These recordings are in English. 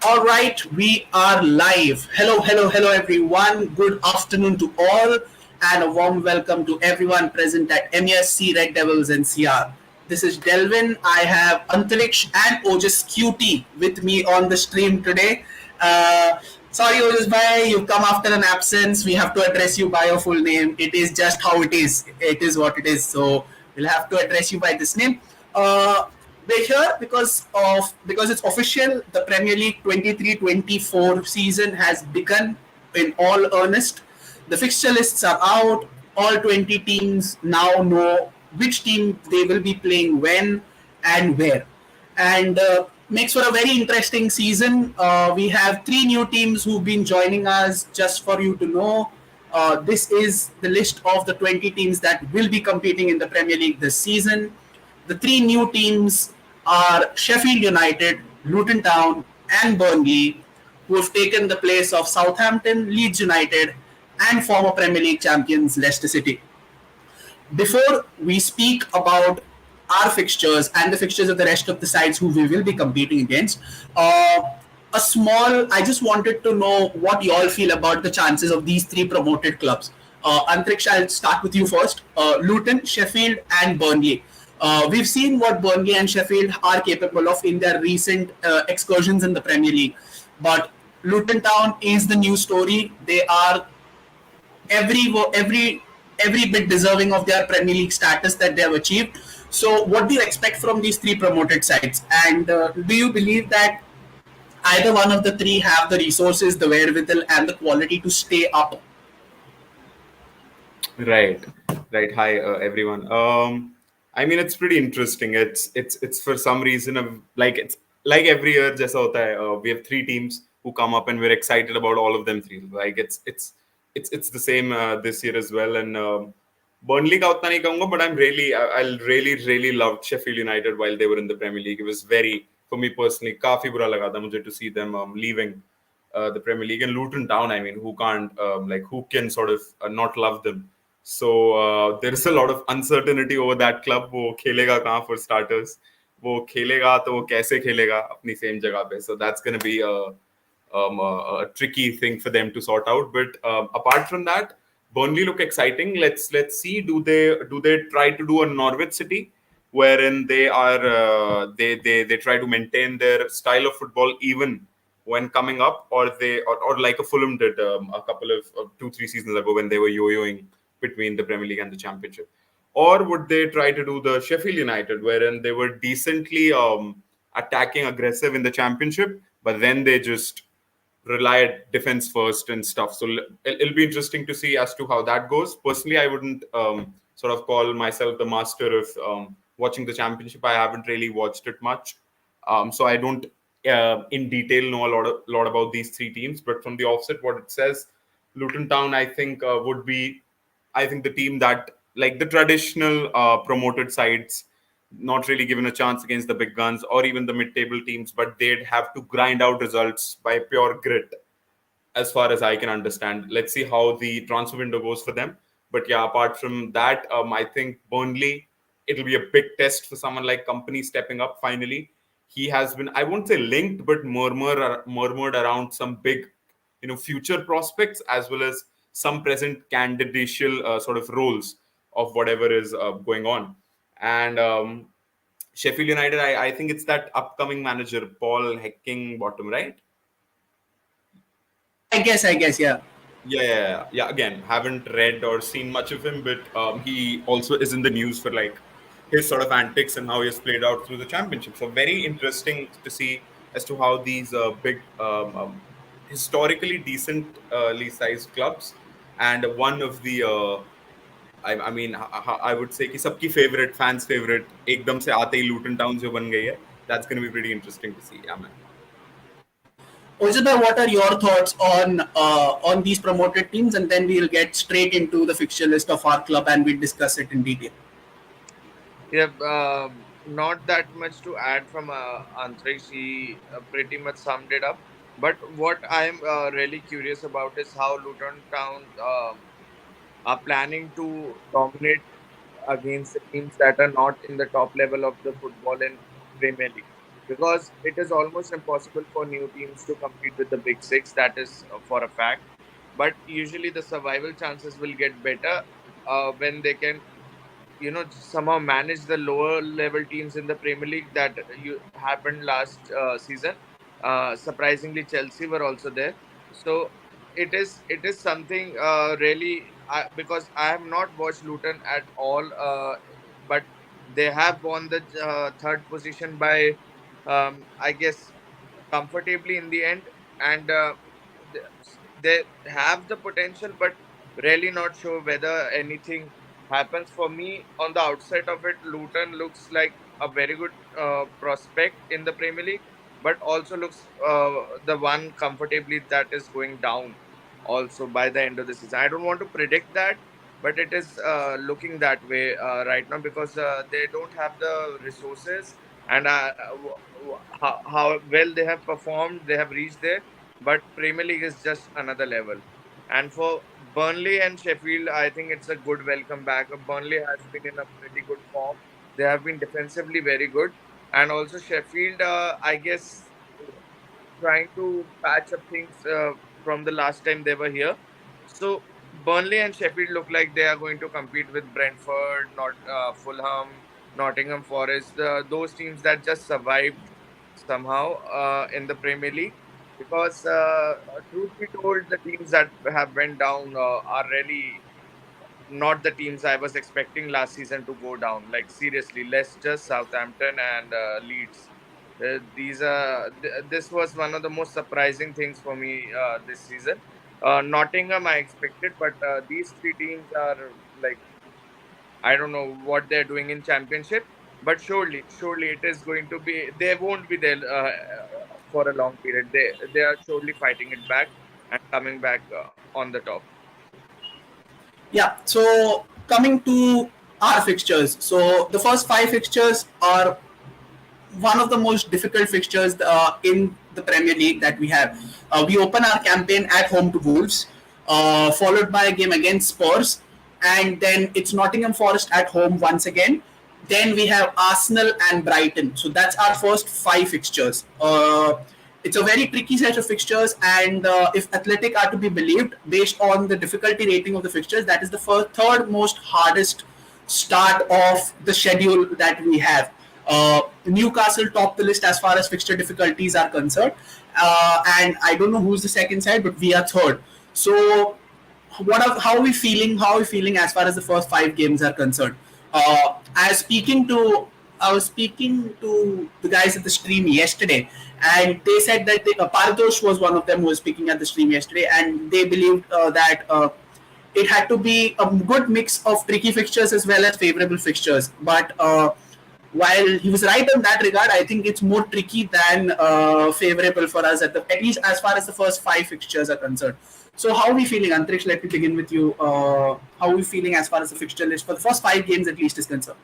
All right, we are live. Hello, hello, hello, everyone. Good afternoon to all, and a warm welcome to everyone present at MUFC Red Devils NCR. This is Delvin. I have Antariksh and Ojas QT with me on the stream today. Sorry, Ojas bhai, you've come after an absence. We have to address you by your full name. It is just how it is. It is what it is. So we'll have to address you by this name. We're here because it's official. The Premier League 23-24 season has begun in all earnest. The fixture lists are out. All 20 teams now know which team they will be playing when and where, and makes for a very interesting season. We have three new teams who've been joining us. Just for you to know, this is the list of the 20 teams that will be competing in the Premier League this season. The three new teams are Sheffield United, Luton Town, and Burnley, who have taken the place of Southampton, Leeds United, and former Premier League champions Leicester City. Before we speak about our fixtures and the fixtures of the rest of the sides who we will be competing against, I just wanted to know what you all feel about the chances of these three promoted clubs. Antriksh, I'll start with you first. Luton, Sheffield, and Burnley. We've seen what Burnley and Sheffield are capable of in their recent excursions in the Premier League. But Luton Town is the new story. They are every every every bit deserving of their Premier League status that they have achieved. So, what do you expect from these three promoted sides? And do you believe that either one of the three have the resources, the wherewithal, and the quality to stay up? Right, right. Hi, everyone. I mean, it's pretty interesting. It's for some reason of like it's like every year, just hota hai. We have three teams who come up, and we're excited about all of them three. Like it's the same this year as well. And Burnley का उतना नहीं कहूँगा, but I'll really loved Sheffield United while they were in the Premier League. It was very, for me personally, काफी बुरा लगा था मुझे to see them leaving the Premier League. And Luton Town, I mean, who can sort of not love them? So there is a lot of uncertainty over that club. वो खेलेगा कहाँ for starters? वो खेलेगा तो वो कैसे खेलेगा अपनी same जगह पे? So that's going to be a tricky thing for them to sort out. But apart from that, Burnley look exciting. Let's see. Do they try to do a Norwich City, wherein they try to maintain their style of football even when coming up, or like a Fulham did a couple of 2-3 seasons ago when they were yo-yoing between the Premier League and the Championship, or would they try to do the Sheffield United, wherein they were decently attacking, aggressive in the Championship, but then they just rely at defense first and stuff. So it'll be interesting to see as to how that goes. Personally, I wouldn't sort of call myself the master of watching the Championship. I haven't really watched it much, so I don't in detail know a lot about these three teams. But from the offset, what it says, Luton Town, I think would be, I think the team that, like the traditional promoted sides, not really given a chance against the big guns or even the mid-table teams, but they'd have to grind out results by pure grit, as far as I can understand. Let's see how the transfer window goes for them. But yeah, apart from that, I think Burnley, it'll be a big test for someone like Company stepping up finally. He has been, I won't say linked, but murmured around some big, future prospects, as well as some present candidacial sort of roles of whatever is going on. And Sheffield United, I think it's that upcoming manager, Paul Hecking Bottom, right? I guess, yeah. Yeah. Again, haven't read or seen much of him, but he also is in the news for like his sort of antics and how he has played out through the championship. So very interesting to see as to how these big, historically decently sized clubs, and one of the I mean, I would say कि सबकी favorite, fans favorite, एकदम से आते ही Luton Town जो बन गई है. That's going to be pretty interesting to see. Yeah, man. Ojibwe, what are your thoughts on these promoted teams? And then we'll get straight into the fixture list of our club and we'll discuss it in detail. Yeah, not that much to add from Antrix. He pretty much summed it up. But what I'm really curious about is how Luton Town are planning to dominate against the teams that are not in the top level of the football in Premier League. because it is almost impossible for new teams to compete with the big six. That is for a fact. But usually the survival chances will get better when they can, somehow manage the lower level teams in the Premier League. That you happened last season. Surprisingly, Chelsea were also there. So it is something really, because I have not watched Luton at all, but they have won the third position by, I guess, comfortably in the end. And th- they have the potential, but really not sure whether anything happens. For me, on the outside of it, Luton looks like a very good prospect in the Premier League, but also looks the one comfortably that is going down also by the end of the season. I don't want to predict that, but it is looking that way right now, because they don't have the resources. And how well they have performed, they have reached there, but Premier League is just another level. And for Burnley and Sheffield, I think it's a good welcome back. Burnley has been in a pretty good form. They have been defensively very good. And also Sheffield, I guess, trying to patch up things from the last time they were here. So Burnley and Sheffield look like they are going to compete with Brentford, not Fulham, Nottingham Forest, those teams that just survived somehow in the Premier League. Because truth be told, the teams that have went down are really not the teams I was expecting last season to go down. Like seriously, Leicester, Southampton, and Leeds. This was one of the most surprising things for me this season. Nottingham I expected, but these three teams are like, I don't know what they're doing in Championship. But surely it is going to be. They won't be there for a long period. They are surely fighting it back and coming back on the top. Yeah, so coming to our fixtures. So the first five fixtures are one of the most difficult fixtures in the Premier League that we have. We open our campaign at home to Wolves, followed by a game against Spurs, and then it's Nottingham Forest at home once again. Then we have Arsenal and Brighton. So that's our first five fixtures. It's a very tricky set of fixtures, and if Athletic are to be believed, based on the difficulty rating of the fixtures, that is the third most hardest start of the schedule that we have. Newcastle top the list as far as fixture difficulties are concerned, and I don't know who's the second side, but we are third. So how are we feeling? How are we feeling as far as the first five games are concerned? I was speaking to the guys at the stream yesterday, and they said that Pardosh was one of them who was speaking at the stream yesterday, and they believed that it had to be a good mix of tricky fixtures as well as favorable fixtures. But while he was right in that regard, I think it's more tricky than favorable for us at least as far as the first five fixtures are concerned. So how are we feeling, Antrich? Let me begin with you. How are we feeling as far as the fixture list for the first five games at least is concerned?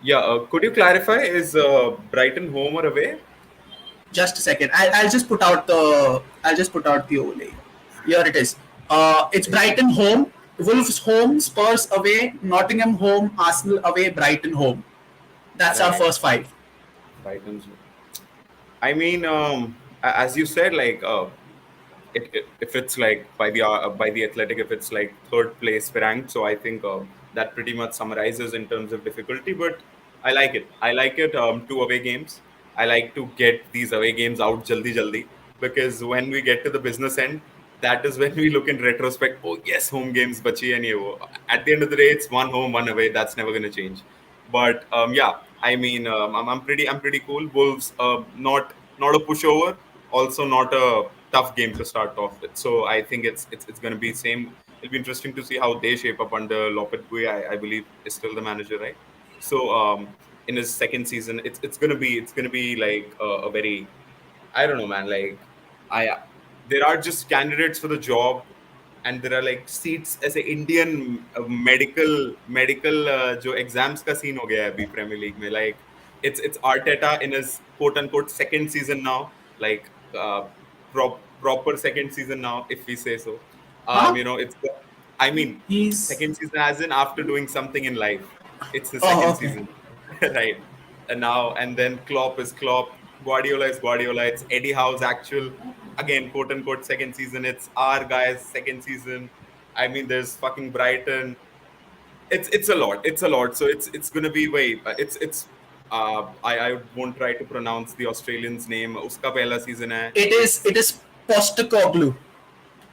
Yeah, could you clarify? Is Brighton home or away? Just a second. I'll just put out the overlay. Here it is. It's Right. Brighton home, Wolves home, Spurs away, Nottingham home, Arsenal away, Brighton home. That's our Right. first five. Brighton's. I mean, as you said, like if it's like by the Athletic, if it's like third place ranked, so I think that pretty much summarizes in terms of difficulty. But I like it. I like it. Two away games. I like to get these away games out jaldi, because when we get to the business end, that is when we look in retrospect. Oh yes, home games bachi and ye wo. At the end of the day, it's one home, one away. That's never going to change. But yeah, I mean, I'm pretty cool. Wolves, not a pushover, also not a tough game to start off with. So I think it's going to be same. It'll be interesting to see how they shape up under Lopetegui. I believe is still the manager, right? So in his second season, it's gonna be like a very, I don't know, man. Like I there are just candidates for the job, and there are like seats as a Indian medical जो exams का scene हो गया है अभी Premier League में. Like it's Arteta in his quote unquote second season now, like proper second season now, if we say so. Huh? It's I mean He's second season as in after doing something in life. It's the oh second okay. season, right? and then Klopp is Klopp, Guardiola is Guardiola. It's Eddie Howe's actual, again, quote unquote second season. It's our guy's second season. I mean, there's fucking Brighton. It's a lot. It's a lot. So it's gonna be wait. It's I won't try to pronounce the Australian's name. Uska pehla season hai. It is Postecoglou.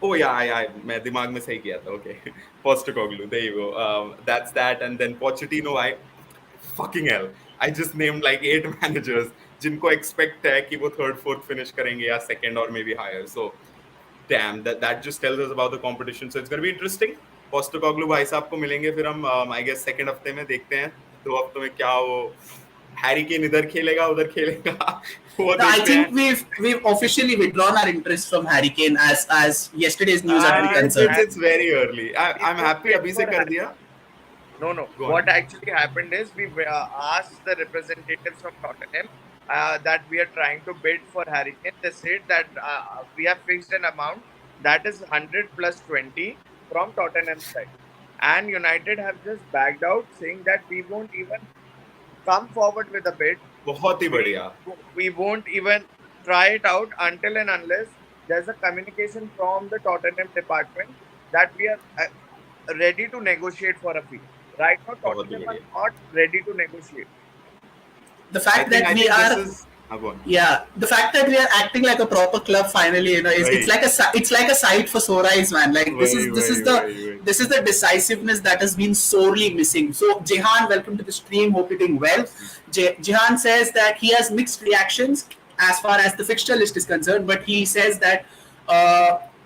Oh yeah, I मैं दिमाग में सही किया था. Okay, Postecoglou. There you go. That's that. And then Pochettino. I fucking hell. I just named like 8 managers जिनको expect है कि वो third, fourth finish करेंगे या second or maybe higher. So damn, that just tells us about the competition. So it's going to be interesting. Postecoglou भाई साहब को मिलेंगे फिर हम I guess second हफ्ते में देखते हैं 2 हफ्तों में क्या वो हैरी केन इधर खेलेगा उधर खेलेगा वो I देखते think हैं. we've officially withdrawn our interest from Harry Kane as yesterday's news are And concerned. It's very early. I'm happy अभी से कर दिया. No. Go What on. actually happened is we asked the representatives from Tottenham that we are trying to bid for Harry Kane. They said that we have fixed an amount that is 100 plus 20 from Tottenham's side. And United have just backed out, saying that we won't even come forward with a bid. बहुत ही बढ़िया. We won't even try it out until and unless there's a communication from the Tottenham department that we are ready to negotiate for a fee. Right now, Tottenham are not ready to negotiate. The fact that I we think are this is go on. yeah, the fact that we are acting like a proper club finally, it's like a sight for sore eyes, man. Like this is the decisiveness that has been sorely missing. So Jehan, welcome to the stream. Hope you're doing well. Jehan says that he has mixed reactions as far as the fixture list is concerned, but he says that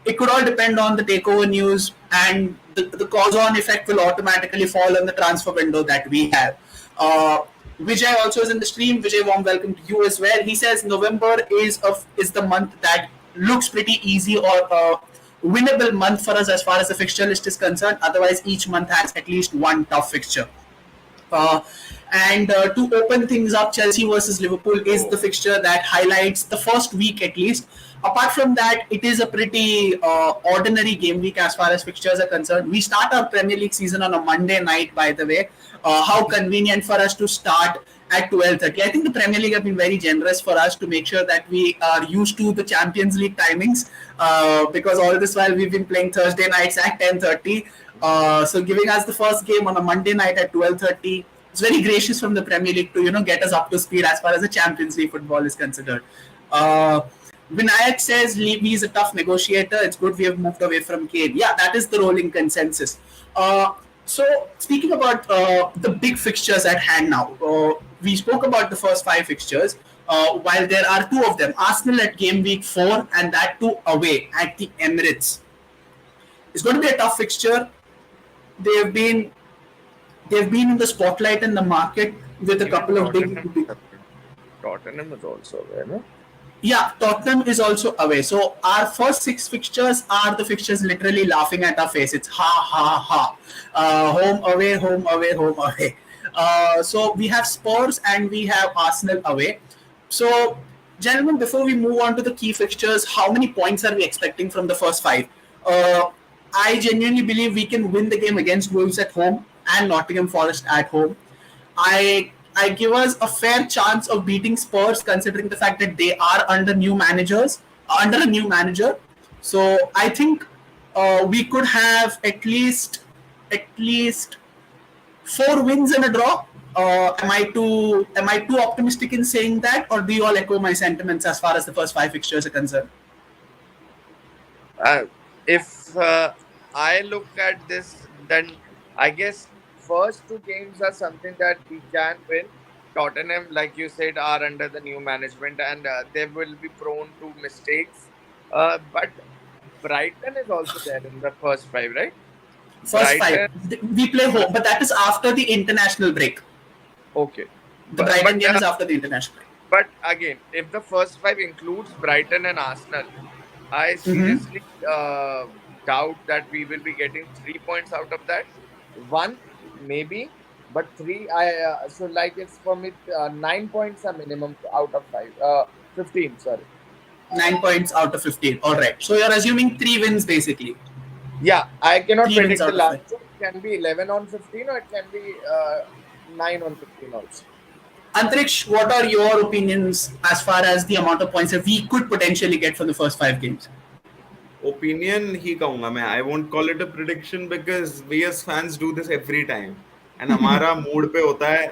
it could all depend on the takeover news, and the cause on effect will automatically fall on the transfer window that we have. Vijay also is in the stream. Vijay, warm welcome to you as well. He says November is the month that looks pretty easy or winnable month for us as far as the fixture list is concerned. Otherwise, each month has at least one tough fixture. And to open things up, Chelsea versus Liverpool is the fixture that highlights the first week at least. Apart from that, it is a pretty ordinary game week as far as fixtures are concerned. We start our Premier League season on a Monday night, by the way. How convenient for us to start at 12:30. I think the Premier League have been very generous for us to make sure that we are used to the Champions League timings because all this while we've been playing Thursday nights at 10:30. So giving us the first game on a Monday night at 12:30. It's very gracious from the Premier League to get us up to speed as far as the Champions League football is considered. Vinayak says Levy is a tough negotiator. It's good we have moved away from Kane. Yeah, that is the rolling consensus. So speaking about the big fixtures at hand now, we spoke about the first 5 fixtures. While there are 2 of them, Arsenal at game week 4 and that too away at the Emirates. It's going to be a tough fixture. They've been in the spotlight in the market with a couple of big. Tottenham is also away, no? Yeah, Tottenham is also away. So our first 6 fixtures are the fixtures literally laughing at our face. It's ha. Home away, home away, home away. So we have Spurs and we have Arsenal away. So, gentlemen, before we move on to the key fixtures, how many points are we expecting from the first 5? I genuinely believe we can win the game against Wolves at home and Nottingham Forest at home. I give us a fair chance of beating Spurs considering the fact that they are under a new manager. So I think we could have at least 4 wins and a draw. Am I too optimistic in saying that, or do you all echo my sentiments as far as the first 5 fixtures are concerned? If I look at this, then I guess first 2 games are something that we can win. Tottenham, like you said, are under the new management and they will be prone to mistakes. But Brighton is also there in the first 5, right? First 5. We play home, but that is after the international break. Okay. The Brighton game is after the international break. But again, if the first 5 includes Brighton and Arsenal, I seriously doubt that we will be getting 3 points out of that. 1, maybe, but 3. So like it's for me 9 points a minimum out of 15. Sorry, 9 points out of 15. All right. So you're assuming 3 wins basically. Yeah, I cannot predict the last. It can be 11 on 15 or it can be 9 on 15 also. Antriksh, what are your opinions as far as the amount of points that we could potentially get from the first 5 games? Opinion ही कहूंगा मैं. I won't call it a prediction because we as fans do this every time and हमारा mood पे होता है.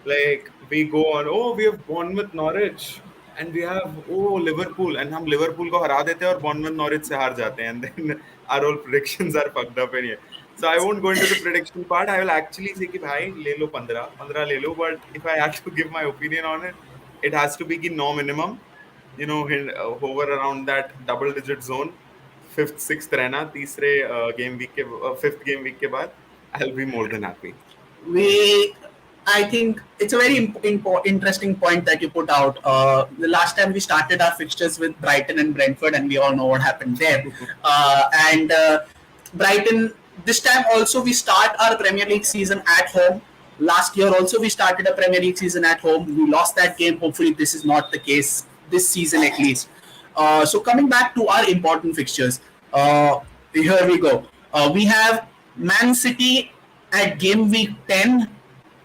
Like we go on, oh we have Bournemouth Norwich and we have oh Liverpool, and हम Liverpool को हरा देते हैं और बॉर्नमथ नॉरिच से हार जाते हैं, and then our all predictions are fucked up in here. So I won't go into the prediction part. I will actually say कि भाई ले लो 15 ले लो, but if I have to give my opinion on it, it has to be कि no minimum, hover around that double digit zone. Fifth sixth रहना तीसरे game week के fifth game week के बाद, I will be more than happy. we I think it's a very interesting point that you put out. The last time we started our fixtures with Brighton and Brentford, and we all know what happened there. And Brighton, this time also we start our Premier League season at home. Last year also we started a Premier League season at home. We lost that game. Hopefully this is not the case this season at least. So coming back to our important fixtures, here we go. We have Man City at game week 10.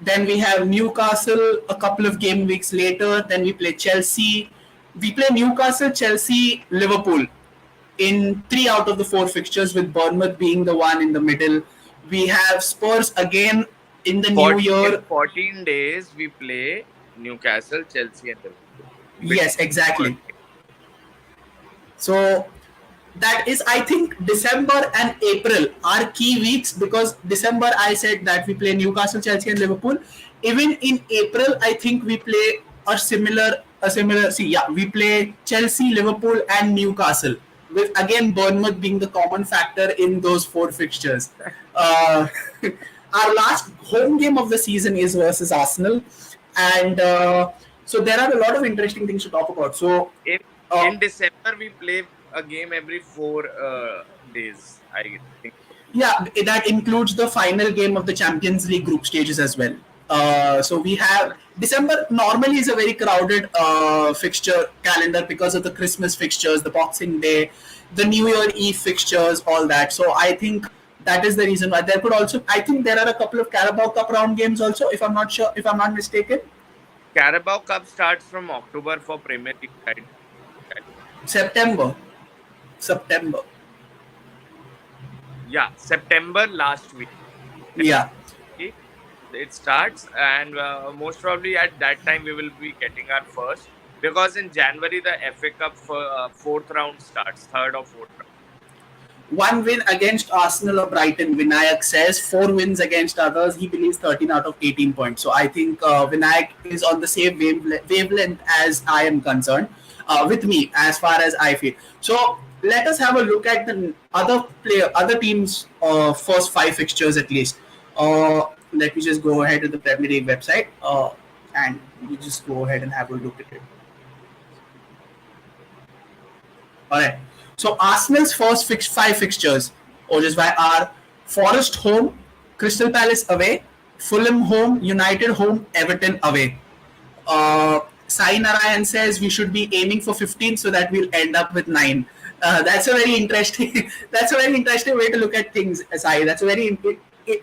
Then we have Newcastle a couple of game weeks later. Then we play Chelsea. We play Newcastle, Chelsea, Liverpool in 3 out of the 4 fixtures, with Bournemouth being the one in the middle. We have Spurs again in the new year. In 14 days, we play Newcastle, Chelsea, and Liverpool. Yes, exactly. So that is, I think, December and April are key weeks, because December I said that we play Newcastle, Chelsea, and Liverpool. Even in April, I think we play a similar. We play Chelsea, Liverpool, and Newcastle, with again Bournemouth being the common factor in those 4 fixtures. Our last home game of the season is versus Arsenal, and so there are a lot of interesting things to talk about. So in December, we play a game every 4 days, I think. Yeah, that includes the final game of the Champions League group stages as well. So we have December normally is a very crowded fixture calendar because of the Christmas fixtures, the Boxing Day, the New Year Eve fixtures, all that. So I think that is the reason why there could also. I think there are a couple of Carabao Cup round games also, if I'm not mistaken. Carabao Cup starts from October for Premier League side. September. Yeah, September last week. Yeah. It starts, and most probably at that time we will be getting our first, because in January the FA Cup 4th round starts, 3rd or 4th round. 1 win against Arsenal or Brighton, Vinayak says. 4 wins against others. He believes 13 out of 18 points. So I think Vinayak is on the same wavelength as I am concerned, with me, as far as I feel. So let us have a look at the other teams' first 5 fixtures at least. Let me just go ahead to the Premier League website and we just go ahead and have a look at it. Alright. So Arsenal's first 5 fixtures, are Forest home, Crystal Palace away, Fulham home, United home, Everton away. Sai Narayan says we should be aiming for 15 so that we'll end up with 9. That's a very interesting way to look at things, Sai. That's a very,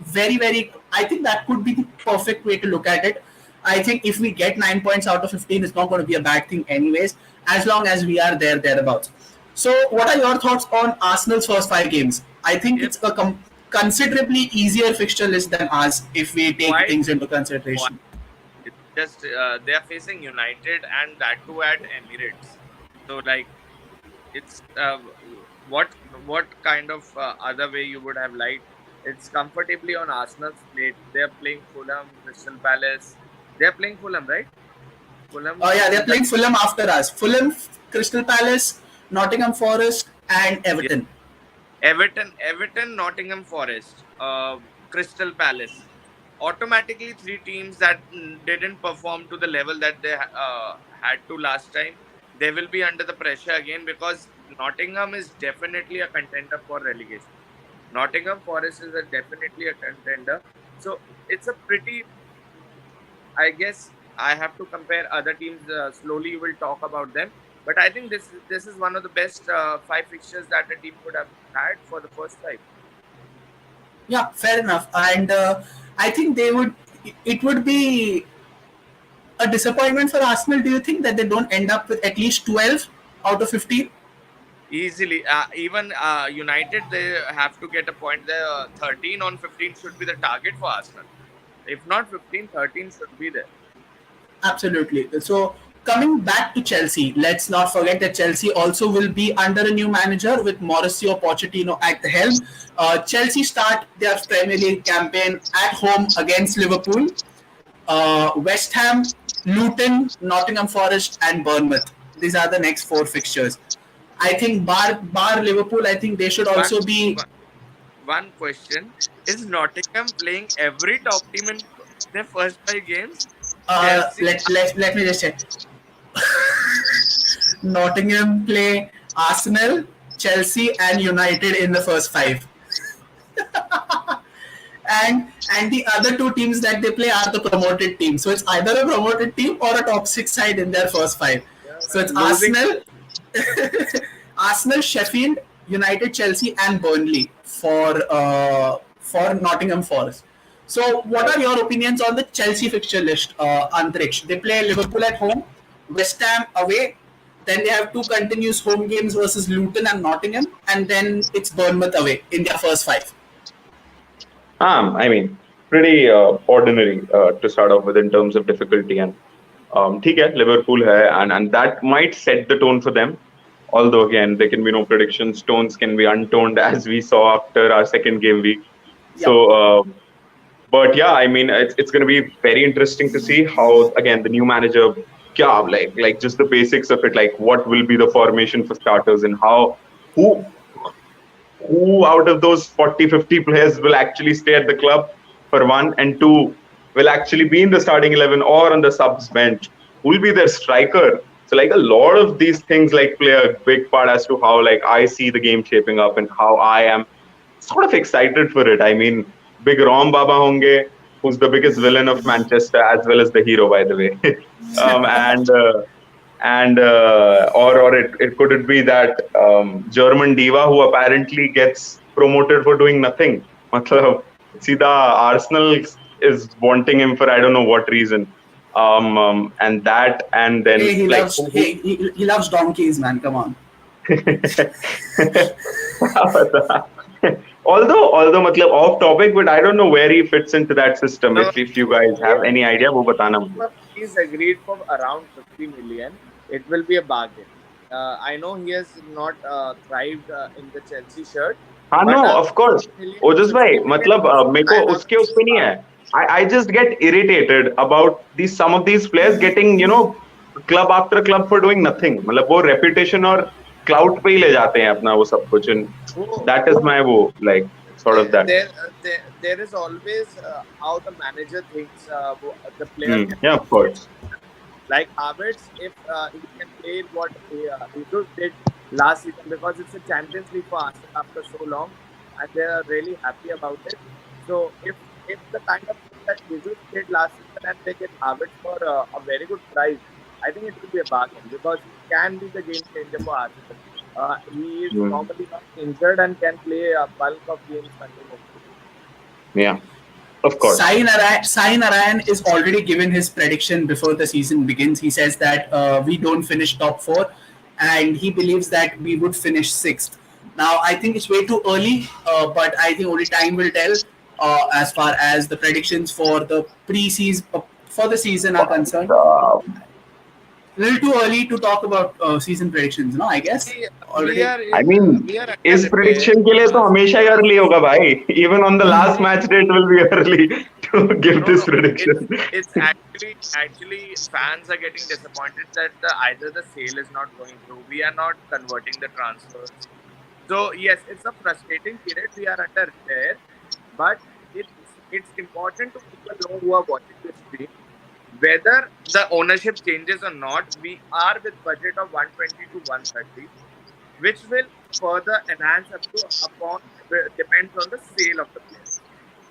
very, I think that could be the perfect way to look at it. I think if we get 9 points out of 15, it's not going to be a bad thing anyways, as long as we are thereabouts. So what are your thoughts on Arsenal's first 5 games? I think it's a considerably easier fixture list than ours if we take things into consideration. It's just they are facing United, and that too at Emirates. So like, it's what kind of other way you would have liked? It's comfortably on Arsenal's plate. They're playing Fulham, Crystal Palace. They're playing Fulham, right? Fulham. Oh yeah, they're playing Fulham after us. Fulham, Crystal Palace, Nottingham Forest, and Everton. Yeah. Everton, Nottingham Forest, Crystal Palace. Automatically 3 teams that didn't perform to the level that they had to last time. They will be under the pressure again, because Nottingham is definitely a contender for relegation. Nottingham Forest is definitely a contender. So it's a pretty, I guess I have to compare other teams. Slowly we'll talk about them. But I think this is one of the best 5 fixtures that a team could have had for the first 5. Yeah, fair enough. And I think it would be a disappointment for Arsenal? Do you think that they don't end up with at least 12 out of 15? Easily. Even United, they have to get a point there. 13 on 15 should be the target for Arsenal. If not 15, 13 should be there. Absolutely. So coming back to Chelsea, let's not forget that Chelsea also will be under a new manager with Mauricio Pochettino at the helm. Chelsea start their Premier League campaign at home against Liverpool, West Ham, Luton, Nottingham Forest, and Bournemouth. These are the next four fixtures. I think bar Liverpool, I think they should One, also be. one one question. Is Nottingham playing every top team in their first 5 games? Chelsea. Let me just check. Nottingham play Arsenal, Chelsea, and United in the first five. And the other two teams that they play are the promoted team. So it's either a promoted team or a top six side in their first five. So it's Losing. Arsenal, Sheffield, United, Chelsea, and Burnley for Nottingham Forest. So, what are your opinions on the Chelsea fixture list, Antriksh? They play Liverpool at home, West Ham away, then they have two continuous home games versus Luton and Nottingham, and then it's Bournemouth away in their first five. I mean, pretty ordinary to start off with in terms of difficulty. And ठीक है, Liverpool है, and that might set the tone for them. Although again, there can be no predictions. Tones can be untoned, as we saw after our second game week. So, but yeah, I mean, it's going to be very interesting to see how again the new manager, yeah, like just the basics of it, like what will be the formation for starters and how who who out of those 40, 50 players will actually stay at the club for one, and two will actually be in the starting 11 or on the subs bench, who will be their striker. So like a lot of these things like play a big part as to how like I see the game shaping up and how I am sort of excited for it. I mean, big Rom Baba Honge, who's the biggest villain of Manchester as well as the hero, by the way. Or it could it be that German diva who apparently gets promoted for doing nothing. Matlab, see, the Arsenal is wanting him for I don't know what reason. And then Hey, like he loves donkeys, man. Come on. although matlab off topic, but I don't know where he fits into that system. If you guys have any idea, wo batana mujhe. He's agreed for around 50 million. It will be a bargain. I know he has not thrived in the Chelsea shirt. हाँ no, of course. ओजस भाई, मतलब मेरे को उसके उस पे नहीं है. I just get irritated about some of these players getting club after club for doing nothing. मतलब वो reputation और clout पे ही ले जाते हैं अपना वो सब कुछ. That is my like sort of that. There is always how the manager thinks the player. Yeah, of course. Like Havertz, if he can play what he did last season, because it's a Champions League for Arsenal after so long, and they are really happy about it. So if the kind of thing that Jesus did last season and they get Havertz for a very good price, I think it will be a bargain because he can be the game changer for Arsenal. He is normally not injured and can play a bulk of games continuously. Yeah. Of course. Sai Narayan is already given his prediction before the season begins. He says that we don't finish top four, and he believes that we would finish sixth. Now, I think it's way too early, but I think only time will tell as far as the predictions for the pre-season for the season are concerned. A little too early to talk about season predictions, no? I guess. I mean, इस prediction के लिए तो हमेशा ही early होगा भाई. Even on the last match day, it will be early to give this prediction. It's actually fans are getting disappointed that either the sale is not going through. We are not converting the transfers. So yes, it's a frustrating period. We are under there, but it's important to people know who are watching this stream. Whether the ownership changes or not, we are with budget of 120 to 130, which will further enhance upon depends on the sale of the player.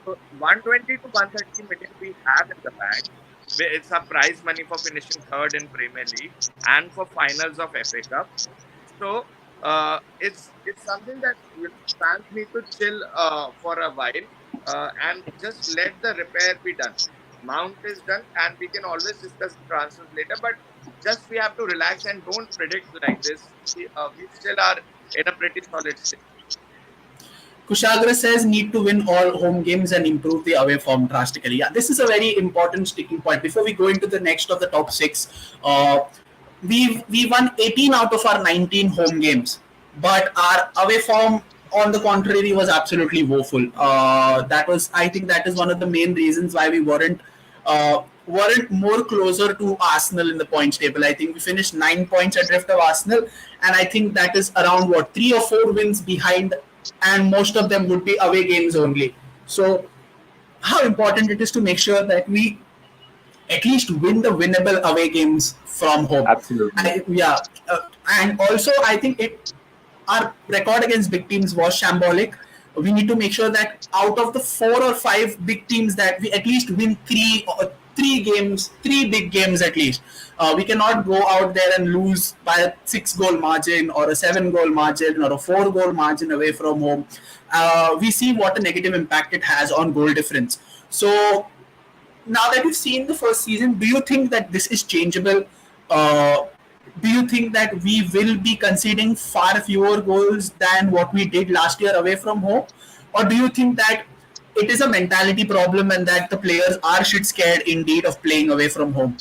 So 120 to 130 million we have in the bank. It's a prize money for finishing third in Premier League and for finals of FA Cup. So it's something that fans need to chill for a while and just let the repair be done. Mount is done, and we can always discuss the transfers later. But just we have to relax and don't predict like this. We still are in a pretty solid state. Kushagra says need to win all home games and improve the away form drastically. Yeah, this is a very important sticking point. Before we go into the next of the top six, we won 18 out of our 19 home games, but our away form, on the contrary, was absolutely woeful. That was, I think, that is one of the main reasons why we weren't more closer to Arsenal in the points table. I think we finished 9 points adrift of Arsenal, and I think that is around what 3 or 4 wins behind, and most of them would be away games only. So, how important it is to make sure that we at least win the winnable away games from home. Absolutely. Yeah, and also I think our record against big teams was shambolic. We need to make sure that out of the 4 or 5 big teams, that we at least win three big games at least. We cannot go out there and lose by a 6 goal margin or a 7 goal margin or a 4 goal margin away from home. We see what a negative impact it has on goal difference. So now that we've seen the first season, do you think that this is changeable? Uh, do you think that we will be conceding far fewer goals than what we did last year away from home? Or do you think that it is a mentality problem and that the players are shit scared indeed of playing away from home?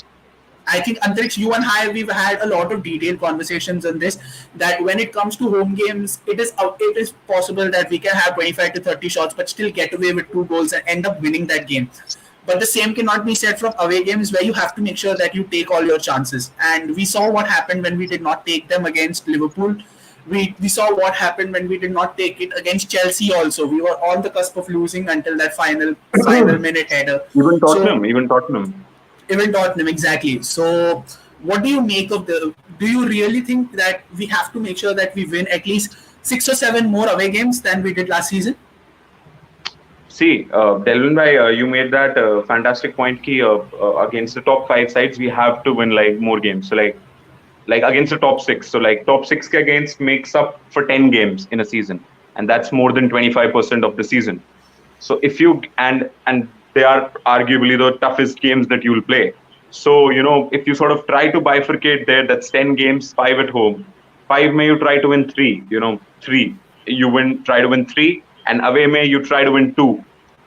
I think Antariksh, you and I, we've had a lot of detailed conversations on this. That when it comes to home games, it is possible that we can have 25 to 30 shots, but still get away with 2 goals and end up winning that game. But the same cannot be said from away games, where you have to make sure that you take all your chances. And we saw what happened when we did not take them against Liverpool. We saw what happened when we did not take it against Chelsea. Also, we were on the cusp of losing until that final minute header. Even So Tottenham, even Tottenham. even Tottenham, exactly. So, what do you make of the? Do you really think that we have to make sure that we win at least 6 or 7 more away games than we did last season? See, Delvin bhai, you made that fantastic point. Ki against the top five sides, we have to win like more games. So like against the top six. So like top six ke against makes up for 10 games in a season, and that's more than 25% of the season. So if you and they are arguably the toughest games that you will play. So if you sort of try to bifurcate there, that's 10 games, 5 at home. 5 may you try to win three. Three you try to win three, and away may you try to win two.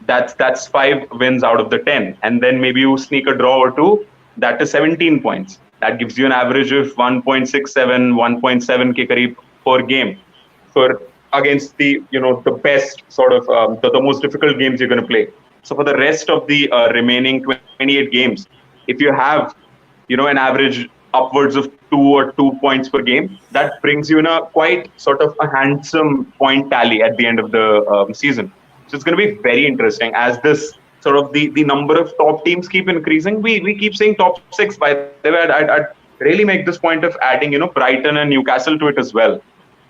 That's 5 wins out of the 10, and then maybe you sneak a draw or two. That is 17 points. That gives you an average of 1.67, 1.7 k kareeb per game for against the best sort of the most difficult games you're going to play. So for the rest of the remaining 28 games, if you have an average upwards of 2 points per game, that brings you in a quite sort of a handsome point tally at the end of the season. So it's going to be very interesting as this sort of the number of top teams keep increasing. We keep saying top six. By the way, I'd really make this point of adding Brighton and Newcastle to it as well.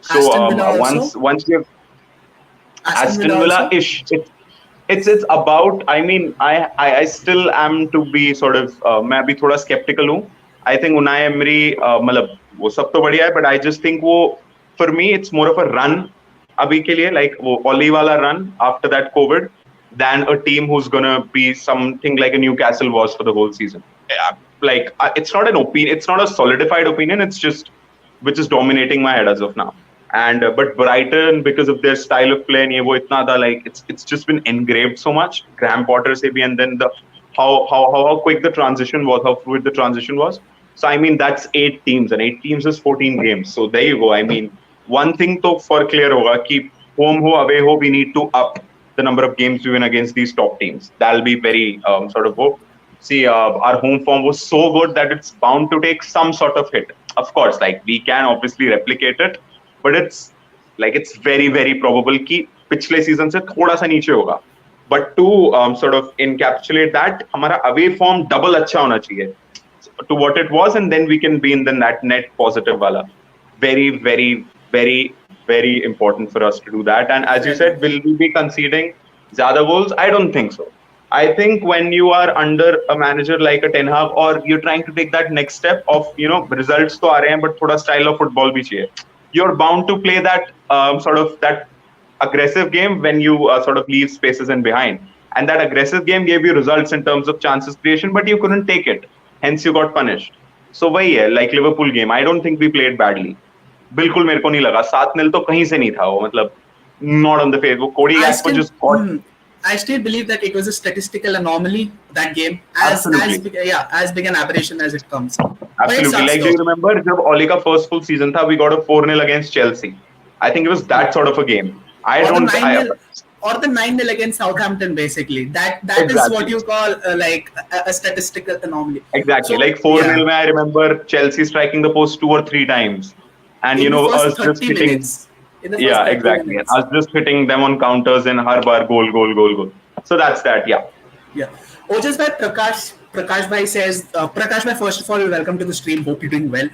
So Aston Villa also. once you have Aston Aston Villa Villa also. ish, it's about. I mean, I still am to be sort of मैं अभी थोड़ा skeptical हूँ. I think Unai Emery मतलब वो सब तो बढ़िया है, but I just think वो for me it's more of a run अभी के लिए, like वो Oli वाला run after that COVID, than a team who's gonna be something like a Newcastle was for the whole season. Like it's not an opinion, it's not a solidified opinion. It's just which is dominating my head as of now. And but Brighton, because of their style of play, and ये वो इतना था, like it's just been engraved so much. Graham Potter से भी, and then the how quick the transition was, how fluid the transition was. So I mean that's 8 teams, and 8 teams is 14 games. So there you go. I mean one thing to for clear होगा कि home ho away ho, we need to up the number of games we win against these top teams. That'll be very sort of hope. See, our home form was so good that it's bound to take some sort of hit. Of course, like we can obviously replicate it, but it's very very probable कि पिछले season से थोड़ा सा नीचे होगा. But to sort of encapsulate that, हमारा away form double अच्छा होना चाहिए to what it was, and then we can be in the net positive wala. Very, very, very, very important for us to do that. And as you said, will we be conceding zyada goals? I don't think so. I think when you are under a manager like a Ten Hag, or you're trying to take that next step of results to aa rahe hain, but thoda style of football bhi chahiye. You're bound to play that sort of that aggressive game when you sort of leave spaces in behind. And that aggressive game gave you results in terms of chances creation, but you couldn't take it. Hence, you got punished. So वही है, like Liverpool game. I don't think we played badly. बिल्कुल मेरे को नहीं लगा 7-0 तो कहीं से नहीं था वो, मतलब not on the face. वो कोडी I गैक्पो still, just got I still believe that it was a statistical anomaly, that game, as absolutely. big, yeah, as big an aberration as it comes. But it Absolutely. sucks Like, do though. you remember जब Oli का first full season था, we got a 4-0 against Chelsea. I think it was that sort of a game. I Or the don't. 9 nil, or the 9-0 against Southampton. Basically, that is what Exactly. you call like a statistical anomaly. Exactly. So Like 4-0, yeah, I remember Chelsea striking the post 2 or 3 times. And, in the first us just 30 hitting. minutes, in the first Yeah, 30 exactly. And minutes. us just hitting them on counters and har bar goal, goal, goal, goal. So that's that. Yeah. Yeah. Ojas by Prakash Bhai says, Prakash Bhai, first of all, welcome to the stream. Hope you're doing well.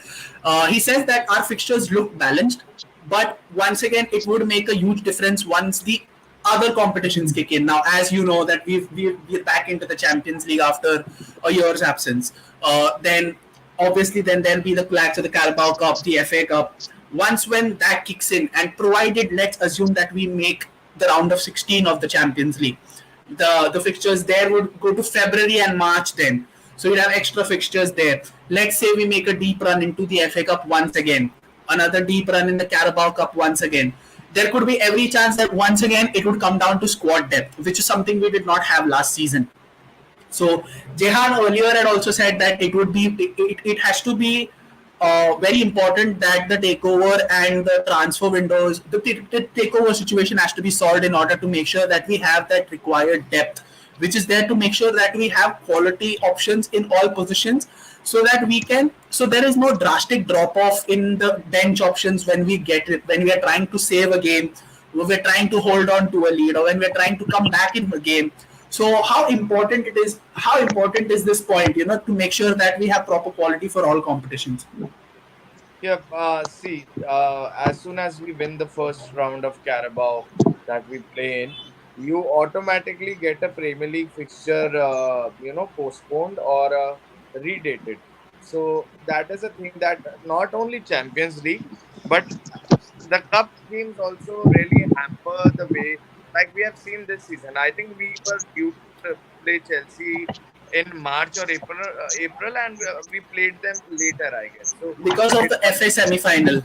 He says that our fixtures look balanced, but once again, it would make a huge difference once the other competitions kick in. Now, as you know, that we're back into the Champions League after a year's absence. Then, obviously, then there'll be the clash of the Carabao Cup, the FA Cup. Once when that kicks in, and provided, let's assume that we make the round of 16 of the Champions League, the fixtures there would go to February and March then. So you'd have extra fixtures there. Let's say we make a deep run into the FA Cup once again, another deep run in the Carabao Cup once again. There could be every chance that once again it would come down to squad depth, which is something we did not have last season. So Jehan earlier had also said that it has to be very important that the takeover and the transfer windows, the takeover situation has to be solved in order to make sure that we have that required depth, which is there to make sure that we have quality options in all positions, so that we can, so there is no drastic drop off in the bench options when we get it, when we are trying to save a game, when we're trying to hold on to a lead, or when we're trying to come back in the game. So how important is this point, to make sure that we have proper quality for all competitions? Yeah, see, as soon as we win the first round of Carabao that we play in, you automatically get a Premier League fixture, postponed or redated. So that is a thing that not only Champions League, but the cup games also really hamper the way, like we have seen this season. I think we were due to play Chelsea in March or April, and we played them later, I guess. So Because of it the FA semi-final.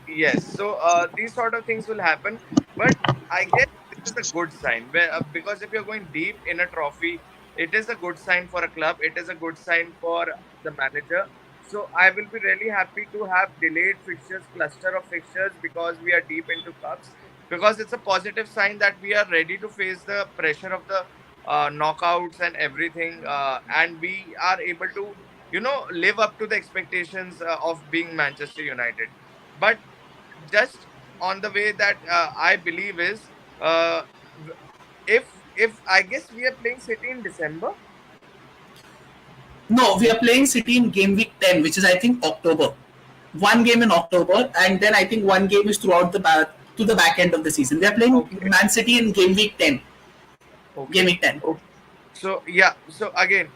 yes, so these sort of things will happen, but I guess this is a good sign because if you're going deep in a trophy, it is a good sign for a club. It is a good sign for the manager. So I will be really happy to have delayed fixtures, cluster of fixtures because we are deep into cups. Because it's a positive sign that we are ready to face the pressure of the knockouts and everything, and we are able to, live up to the expectations of being Manchester United. But just on the way that I believe is if I guess we are playing City in December. No, we are playing City in game week 10, which is I think October. One game in October, and then I think one game is throughout the back to the back end of the season. We are playing Okay, Man City in game week 10. Game okay, week 10. okay. So yeah, so again,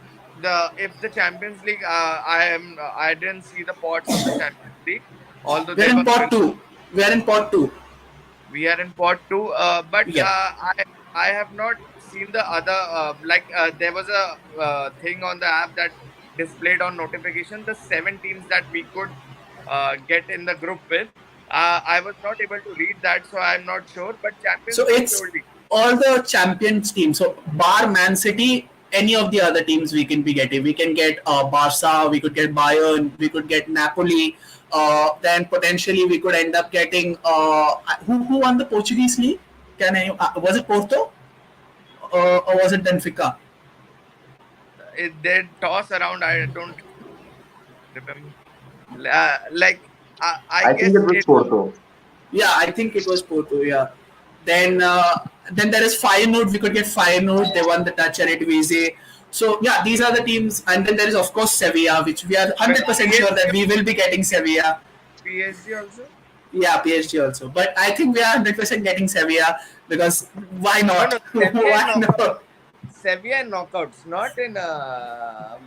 the if the Champions League, I didn't see the pots of the Champions League, although We are they in were pot two. We are in pot two. we are in pot two, but Yeah. I have not seen the other there was a thing on the app that displayed on notification the 7 teams that we could get in the group with. I was not able to read that, so I'm not sure. But So Champions League it's surely. all the champions teams. So bar Man City, any of the other teams we can be getting. We can get Barca, we could get Bayern, we could get Napoli. Then potentially we could end up getting who won the Portuguese league? Can I? Was it Porto or was it Benfica? They toss around. I don't remember. Like I I think guess it was it. Porto. Yeah, I think it was Porto. Yeah. Then then there is Feyenoord. We could get Feyenoord. They won the Dutch Eredivisie. So yeah, these are the teams. And then there is of course Sevilla, which we are But 100% sure that PSG, we will be getting Sevilla. PSG also. Yeah, PSG also. But I think we are 100% getting Sevilla because why No, no, not? Sevilla and Why knockouts. not? Sevilla and knockouts, not in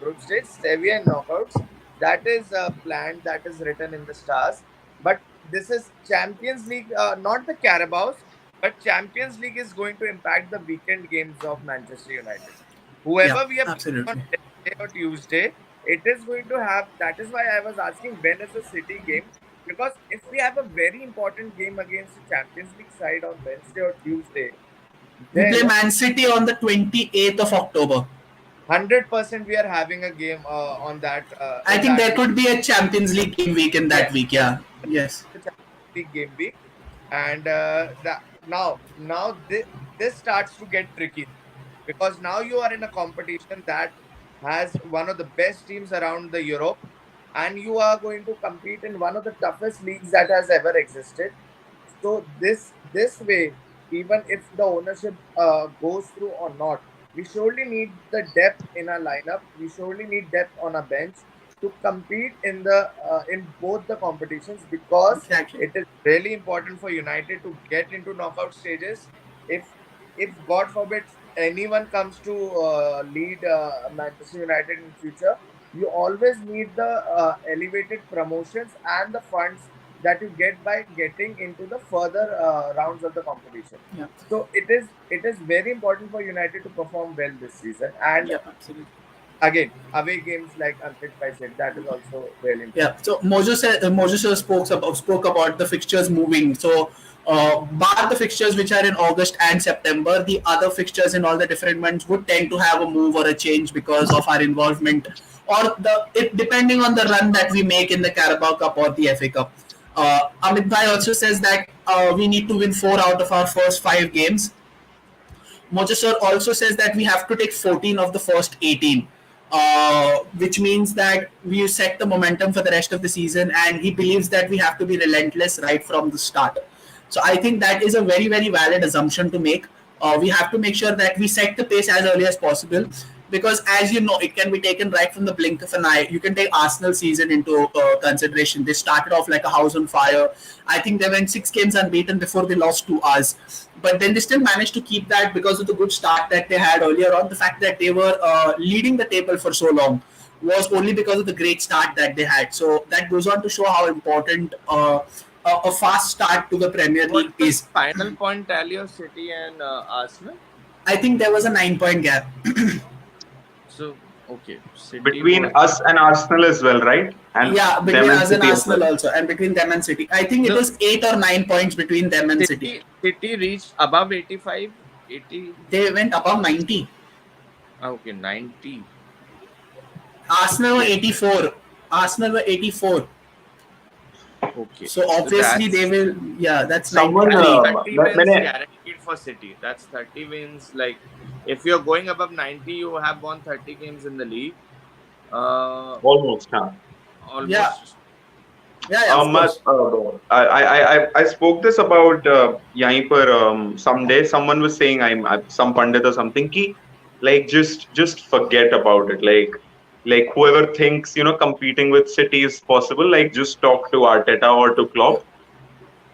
group stage. Sevilla and knockouts. That is planned. That is written in the stars. But this is Champions League, not the Carabaos. but Champions League is going to impact the weekend games of Manchester United. Yeah, Whoever we are playing on absolutely. Wednesday or Tuesday, it is going to have. That is why I was asking when is the City game, because if we have a very important game against the Champions League side on Wednesday or Tuesday, We play then Man City on the 28th of October. 100% we are having a game on that I in think that there week. could be a Champions League game week in that Yes, week. Yeah. Yes. the Champions League game week, and this starts to get tricky because now you are in a competition that has one of the best teams around the Europe, and you are going to compete in one of the toughest leagues that has ever existed. So this way, even if the ownership goes through or not, we surely need the depth in our lineup. We surely need depth on our bench to compete in both the competitions, because Exactly. it is really important for United to get into knockout stages. If if God forbid anyone comes to lead Manchester United in future, you always need the elevated promotions and the funds that you get by getting into the further rounds of the competition. Yeah. So it is very important for United to perform well this season. And Yeah. Absolutely. again, away games like Ankit Pai said, that is also really Yeah. important. So Mojo sir spoke about the fixtures moving. So bar the fixtures which are in August and September, the other fixtures in all the different months would tend to have a move or a change because of our involvement or depending on the run that we make in the Carabao Cup or the FA Cup. Amit Bhai also says that we need to win 4 out of our first 5 games. Mochesor also says that we have to take 14 of the first 18, which means that we set the momentum for the rest of the season, and he believes that we have to be relentless right from the start. So I think that is a very, very valid assumption to make. We have to make sure that we set the pace as early as possible because, as you know, it can be taken right from the blink of an eye. You can take Arsenal season into consideration. They started off like a house on fire. I think they went 6 games unbeaten before they lost to us, but then they still managed to keep that because of the good start that they had earlier on. The fact that they were leading the table for so long was only because of the great start that they had. So that goes on to show how important a fast start to the Premier What League was is. the final point tally of City and Arsenal? I think there was a 9 point gap. So okay, City Between was us and Arsenal as well, right? And Yeah, them between and us and City as Arsenal well. also, and between them and City. I think it no was 8 or 9 points between them and City. City reached above 85, 80. They went above 90. Okay, 90. Arsenal were Okay, 84. Arsenal were 84. okay. So So obviously they that's will. Yeah, that's Someone, 93. 30 wins मैंने guaranteed for City. That's 30 wins. Like if you're going above 90, you have won 30 games in the league. Uh, almost, huh? Yeah, almost. yeah, of course. I spoke this about yahin par someday. Someone was saying some pandit or something ki like just forget about it. Like whoever thinks competing with City is possible, like just talk to Arteta or to Klopp.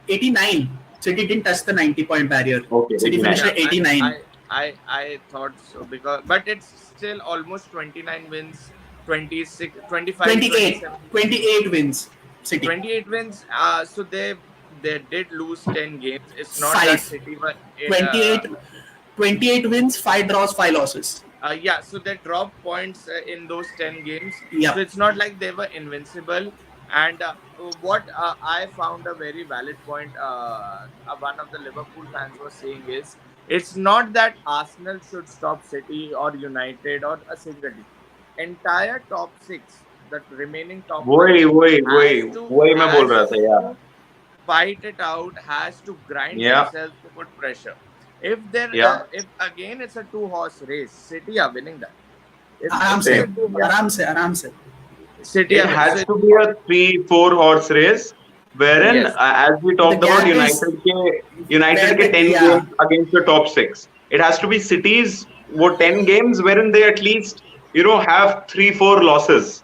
89. City didn't touch the 90 point barrier. Okay, City finished 89. Yeah, at 89. I thought so, because but it's still almost 29 wins, 26, 25, 28. 27, 28 wins. City. 28 wins. So they did lose 10 games. It's not that 5. City were 28, 28 wins, 5 draws, 5 losses. yeah, so they dropped points in those 10 games. Yeah. So it's not like they were invincible. And what I found a very valid point, one of the Liverpool fans was saying is, it's not that Arsenal should stop City or United or a single team. Entire top six, the remaining top वही five, वही वही has to वही मैं बोल रहा has था यार. to fight it out, has to grind Yeah, themselves to put pressure. yeah. If again it's a two-horse race, City are winning that. If आराम it's से a Same. two horse, आराम से आराम से. City It are winning. So has it's to be not, a 3-4 horse race, wherein, yes, as we The talked about gap is United where ke the 10 yeah. games against the top six. It has to be City's 10 games wherein they at least have 3-4 losses.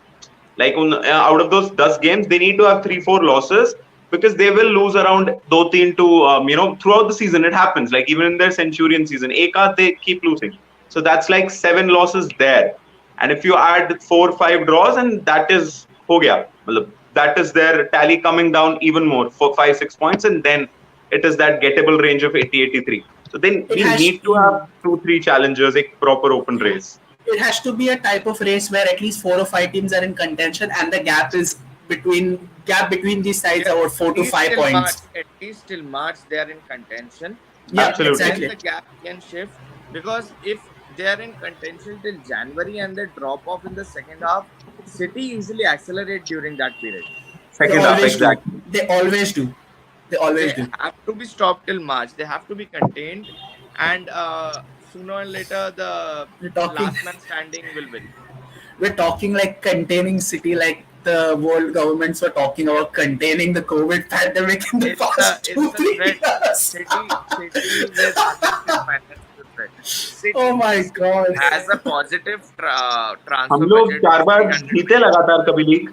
Like out of those 10 games, they need to have 3-4 losses because they will lose around 2-3 to throughout the season. It happens. Like even in their Centurion season, Eka they keep losing. So that's like 7 losses there. And if you add 4-5 draws, and that is ho gaya. Matlab, that is their tally coming down even more for 5-6 points, and then it is that gettable range of 80-83. So then It we has need to have 2-3 challengers, a proper open race. it has to be a type of race where at least 4 or 5 teams are in contention, and the gap between these sides Yeah, are about at 4 to 5 least till March. points. At least till March, they are in contention, Yeah, Absolutely. then exactly. the gap can shift. Because if they are in contention till January and they drop off in the second half, City usually accelerate during that period. They Second half, always do. exactly. They always do. They always They do. have to be stopped till March. They have to be contained, and sooner or later, the We're talking last man standing will win. we're talking like containing city, like the world governments were talking about containing the COVID pandemic in the past two, It's a three threat. years. City with aggressive finance is a threat. Oh City my god. has a positive हम transfer लोग budget 4 of बार 300 जीते million. लगातार कभी league.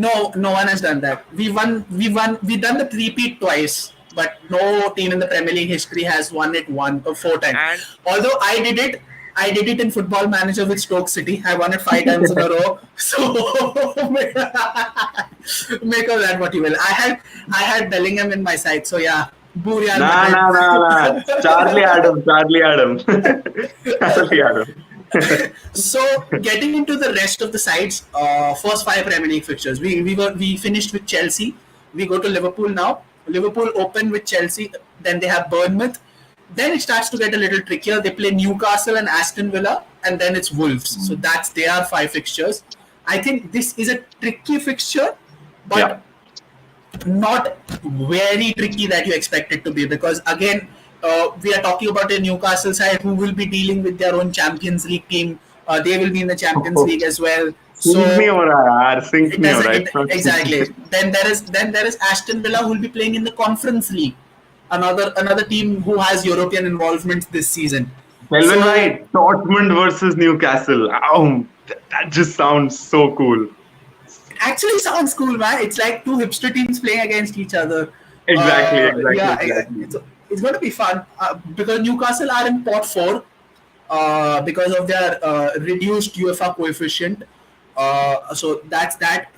No, no one has done that. We done the three-peat twice, but no team in the Premier League history has won it 4 times. And Although I did it in Football Manager with Stoke City. I won it 5 times in a row. So make of that what you will. I had Bellingham in my side. So yeah, boo Real Nah, Madrid. nah, nah, nah. Charlie Adam. Charlie Adam. Charlie Adam. So getting into the rest of the sides, first 5 Premier League fixtures. We finished with Chelsea. We go to Liverpool now. Liverpool open with Chelsea. Then they have Bournemouth. Then it starts to get a little trickier. They play Newcastle and Aston Villa, and then it's Wolves. So that's their 5 fixtures. I think this is a tricky fixture, but Yeah. not very tricky that you expect it to be, because again, we are talking about a Newcastle side who will be dealing with their own Champions League team. They will be in the Champions League as well. Sync So नहीं हो रहा यार. Sync it नहीं हो doesn't रहा. it, It's not exactly. syncing. Then there is Aston Villa who will be playing in the Conference League. Another team who has European involvement this season. Melvin So White, Dortmund versus Newcastle. That just sounds so cool. actually sounds cool, man. It's like two hipster teams playing against each other. Exactly, Yeah, exactly. it's going to be fun because Newcastle are in pot four because of their reduced UEFA coefficient. So that's that.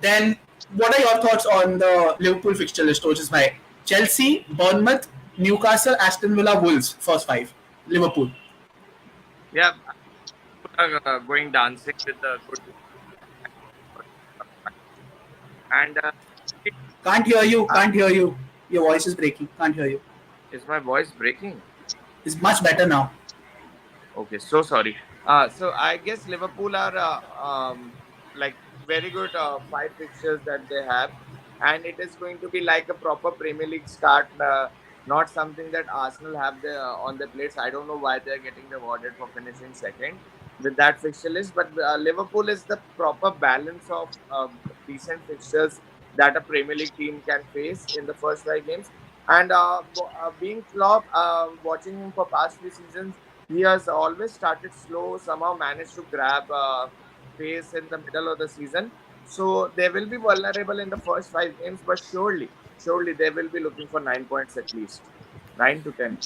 Then, what are your thoughts on the Liverpool fixture list, which is by Chelsea, Bournemouth, Newcastle, Aston Villa, Wolves, first 5. Liverpool. yeah, going dancing with the good. And Can't hear you. Can't hear you. Your voice is breaking. Can't hear you. is my voice breaking? It's much better now. Okay, so sorry. So I guess Liverpool are like very good 5 fixtures that they have, and it is going to be like a proper Premier League start. Not something that Arsenal have on their plates. I don't know why they are getting rewarded for finishing second with that fixture list, but Liverpool is the proper balance of decent fixtures that a Premier League team can face in the first 5 games. And being Klopp, watching him for past few seasons, he has always started slow, somehow managed to grab pace in the middle of the season. So they will be vulnerable in the first 5 games, but surely they will be looking for 9 points at least, 9 to 10.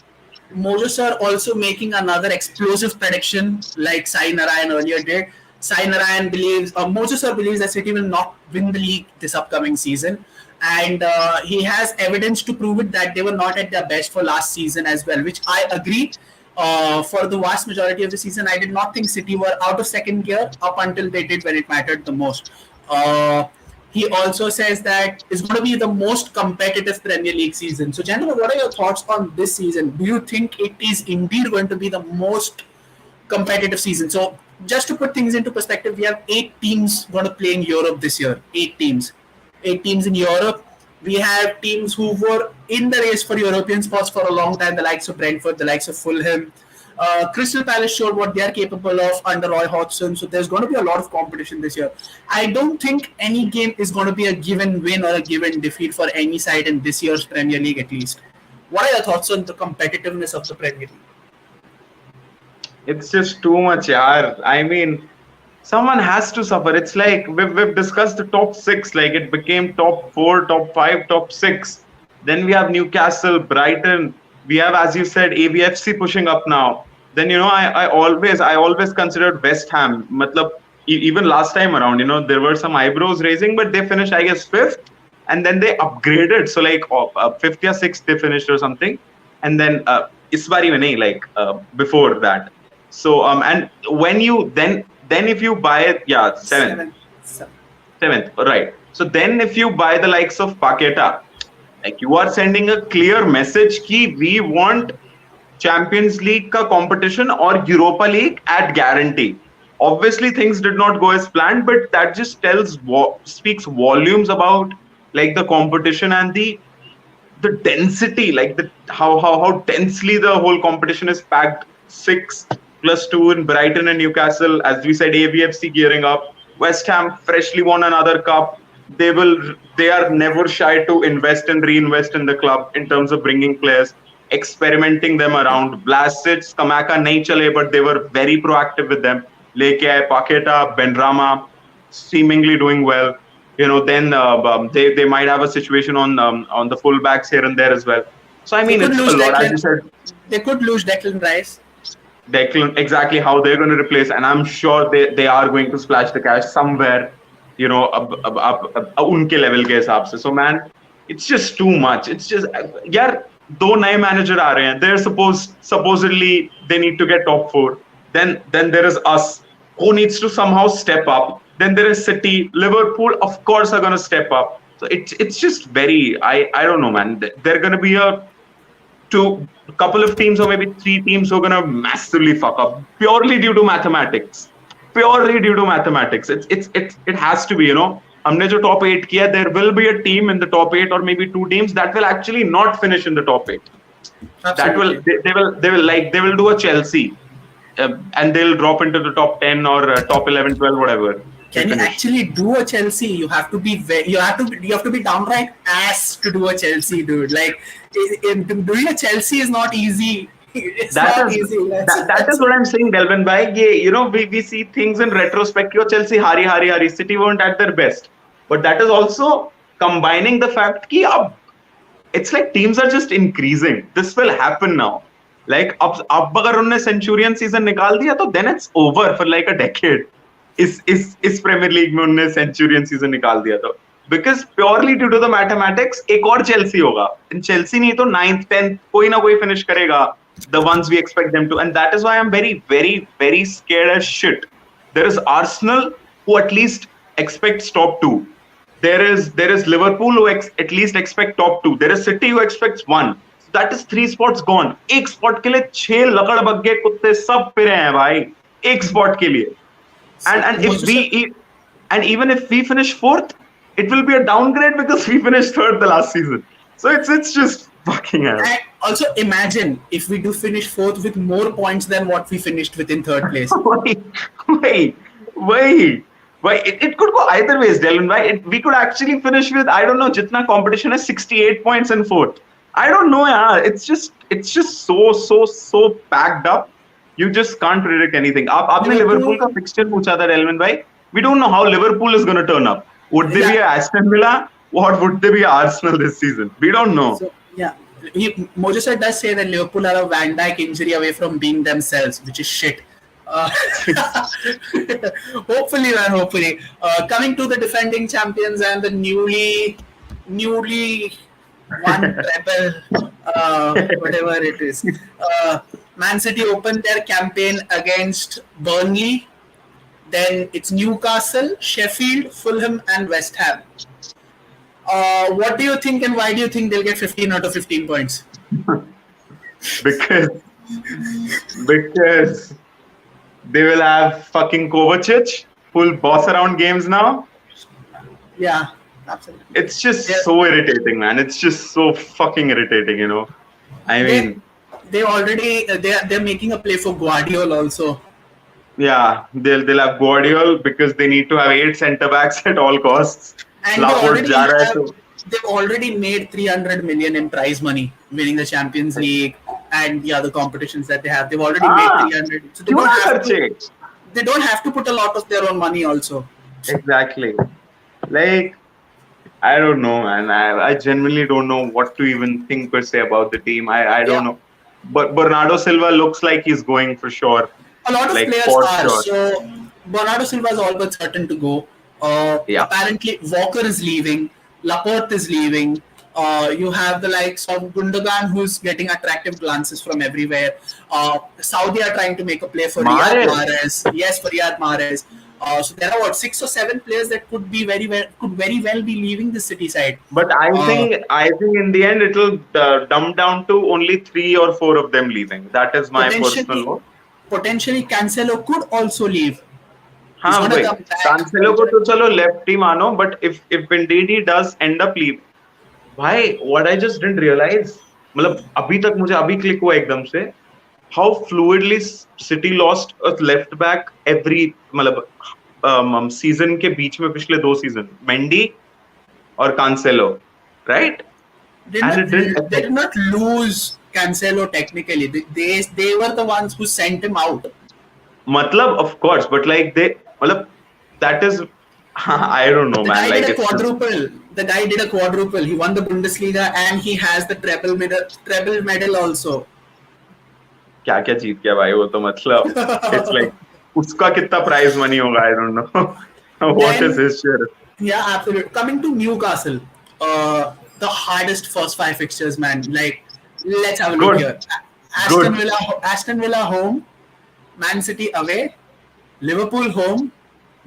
Mojo sir also making another explosive prediction like Sai Narayan earlier did. Sai Narayan Mojo sir believes that City will not win the league this upcoming season. And he has evidence to prove it that they were not at their best for last season as well, which I agree. For the vast majority of the season, I did not think City were out of second gear up until they did when it mattered the most. He also says that it's going to be the most competitive Premier League season. So, gentlemen, what are your thoughts on this season? Do you think it is indeed going to be the most competitive season? So, just to put things into perspective, we have 8 teams going to play in Europe this year. 8 teams. 8 teams in Europe. We have teams who were in the race for European spots for a long time, the likes of Brentford, the likes of Fulham. Crystal Palace showed what they are capable of under Roy Hodgson, so there's going to be a lot of competition this year. I don't think any game is going to be a given win or a given defeat for any side in this year's Premier League, at least. What are your thoughts on the competitiveness of the Premier League? It's just too much, yaar. I mean, someone has to suffer. It's like we've discussed the top 6, like it became top 4, top 5, top 6. Then we have Newcastle, Brighton. We have, as you said, AVFC pushing up now. Then I always considered West Ham. Matlab, even last time around, there were some eyebrows raising, but they finished, I guess, 5th. and then they upgraded. So like fifth or sixth they finished or something, and then इस बारी में नहीं, like before that. So and when you then if you buy it, yeah, Seven. seventh, right. So then if you buy the likes of Paqueta, like you are sending a clear message कि we want Champions League ka competition or Europa League at guarantee. Obviously, things did not go as planned, but that just speaks volumes about like the competition and the density, like the how densely the whole competition is packed. 6+2 in Brighton and Newcastle. As we said, AVFC gearing up. West Ham freshly won another cup. They are never shy to invest and reinvest in the club in terms of bringing players, experimenting them around. Blasic, Kamaka nahi chale, but they were very proactive with them. Leke aaye Paqueta, Benrahma, seemingly doing well. Then they might have a situation on the fullbacks here and there as well. So I They mean, could it's a lose lot. As you Declan. said, They could lose Declan Rice. Declan, exactly how they're going to replace, and I'm sure they are going to splash the cash somewhere, unke level ke hisab se. So man, it's just too much. It's just, यार दो नए manager आ रहे हैं. They're supposedly they need to get top four. Then there is us who needs to somehow step up. Then there is City, Liverpool, of course are going to step up. So it's just very, I don't know, man. They're going to be a couple of teams or maybe three teams who are going to massively fuck up purely due to mathematics. Purely due to mathematics. It has to be, हमने जो top 8 किया, there will be a team in the top 8 or maybe two teams that will actually not finish in the top 8. Absolutely. They will do a Chelsea, and they'll drop into the top 10 or top 11, 12, whatever. Can you actually do a Chelsea? You have to be you have to be downright ass to do a Chelsea, dude. Like doing a Chelsea is not easy. It's not easy. That is what I'm saying, Delvin bhai. We see things in retrospect. Chelsea hari. City weren't at their best, but that is also combining the fact that it's like teams are just increasing. This will happen now. Like अब अगर उन्होंने Centurion season निकाल दिया तो then it's over for like a decade. इस Premier League में उन्होंने centurion season निकाल दिया था, because purely due to the mathematics एक और चेल्सी होगा. चेल्सी नहीं तो 9th 10th कोई ना कोई फिनिश करेगा, the ones we expect them to, and that is why I'm very very very scared as shit. There is Arsenal who at least expects top 2. There is Liverpool who at least expect top 2. There is City who expects 1. That is 3 spots gone. एक spot के लिए 6 लकड़ बग्गे कुत्ते सब फिरे हैं भाई एक spot के लिए. And even if we finish 4th, it will be a downgrade because we finished 3rd the last season. So it's just fucking hell. And also imagine if we do finish 4th with more points than what we finished with in 3rd place. wait. It could go either ways, Dylan. Right? We could actually finish with, I don't know, jitna competition is 68 points in 4th. I don't know, yeah. It's just so packed up. You just can't predict anything. आपने Liverpool का fixture पूछा था, Delvin भाई. We don't know how Liverpool is going to turn up. Would they be Aston Villa or would they be Arsenal this season? We don't know. So, yeah. Mojo does say that Liverpool are a Van Dijk injury away from being themselves, which is shit. Hopefully, man. Hopefully. Coming to the defending champions and the newly won treble, whatever it is. Man City opened their campaign against Burnley. Then it's Newcastle, Sheffield, Fulham, and West Ham. What do you think, and why do you think they'll get 15 out of 15 points? because they will have fucking Kovacic, who'll boss around games now. Yeah, absolutely. It's just so irritating, man. It's just so fucking irritating, I mean, they're making a play for Guardiola also. Yeah, they'll have Guardiola because they need to have 8 centre backs at all costs. And they've already made 300 million in prize money winning the Champions League and the other competitions that they have. They've already made 300. So they don't have to put a lot of their own money also. Exactly. Like, I don't know, man. I genuinely don't know what to even think per se about the team. I don't know. But Bernardo Silva looks like he's going for sure. A lot of players are. Sure. So Bernardo Silva is all but certain to go. Apparently Walker is leaving. Laporte is leaving. You have the likes of Gundogan, who's getting attractive glances from everywhere. Saudi are trying to make a play for Riyad Mahrez. Mahrez. Yes, for Riyad Mahrez. So there are what 6 or 7 players that could very well be leaving the City side. But I think in the end it'll dumb down to only 3 or 4 of them leaving. That is my personal Potentially, vote. potentially Cancelo could also leave. He's हाँ gonna भाई, come back. Cancelo को तो चलो left ही मानो, but if Bendetti does end up leave, भाई what I just didn't realize, मतलब अभी तक मुझे अभी क्लिक हुआ एकदम से, how fluidly City lost a left back every मतलब सीजन के बीच में पिछले 2 सीजन, मेंडी और Cancelo, right? And it didn't They did affect. not lose Cancelo technically. They were the ones who sent him out. Matlab, of course, but like they, matlab, that is, I don't know, The man. guy Like did a it's just, quadruple. The guy did a quadruple. He won the Bundesliga and he has the treble medal also. क्या क्या जीत गया भाई वो तो मतलब it's like उसका कितना prize money होगा I don't know what is Then, his share. yeah, absolutely. Coming to Newcastle, the hardest first 5 fixtures, man. Like, let's have a look Good. here. Good. Aston Villa home, Man City away, Liverpool home,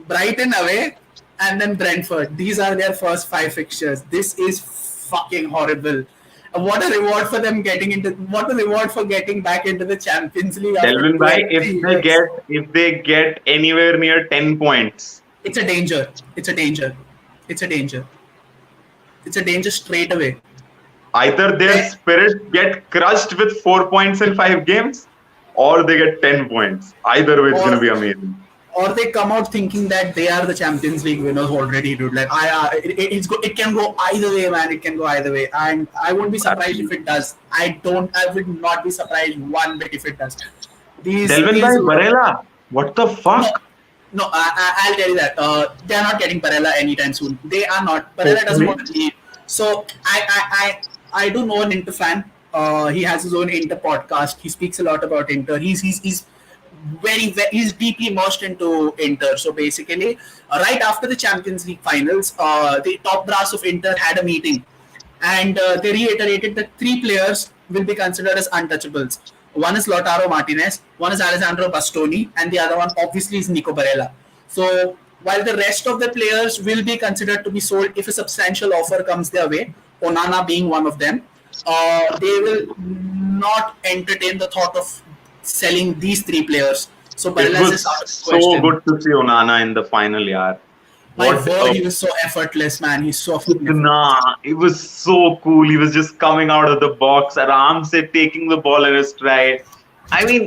Brighton away, and then Brentford. These are their first 5 fixtures. This is fucking horrible. What a reward for them getting into. What a reward for getting back into the Champions League. After Delvin bhai, 20 years. if they get anywhere near 10 points, It's a danger. It's a danger. It's a danger. It's a danger straight away. either their spirit get crushed with 4 points in 5 games, or they get 10 points. Either way, it's Or- gonna be amazing. Or they come out thinking that they are the Champions League winners already, dude. Like it can go either way, man. It can go either way, and I won't be surprised if it does. I would not be surprised one bit if it does. Delvin bhai, Varela, what the fuck? No, I'll tell you that. They are not getting Barella anytime soon. They are not. Barella doesn't want to leave. So I do know an Inter fan. He has his own Inter podcast. He speaks a lot about Inter. He's he's deeply immersed into Inter. So basically, right after the Champions League finals, the top brass of Inter had a meeting, and they reiterated that 3 players will be considered as untouchables. One is Lautaro Martinez, one is Alessandro Bastoni, and the other one obviously is Nico Barella. So while the rest of the players will be considered to be sold if a substantial offer comes their way, Onana being one of them, they will not entertain the thought of selling these 3 players. So It Barella was is out of the so question. good to see Onana in the final, yaar. My What word, a he was so effortless, man. He's so fucking effortless. Nah, it was so cool. He was just coming out of the box, आराम से taking the ball in his stride. I mean,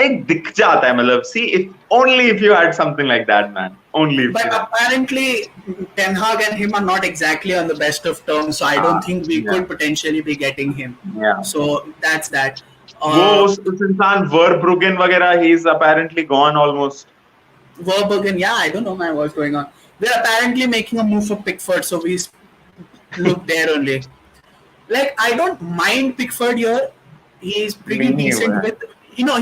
एक दिख जाता है मतलब. See, if you had something like that, man. Only if But you had. apparently, Ten Hag and him are not exactly on the best of terms, so I don't think we yeah. could potentially be getting him. Yeah. So that's that. वो उस इंसान Verbruggen वगैरह, he's apparently gone almost. Verbruggen, yeah, I don't know, man, what's going on. They're apparently making a move for Pickford, so we look there only. Like, I don't mind Pickford here. He's pretty Me decent neither.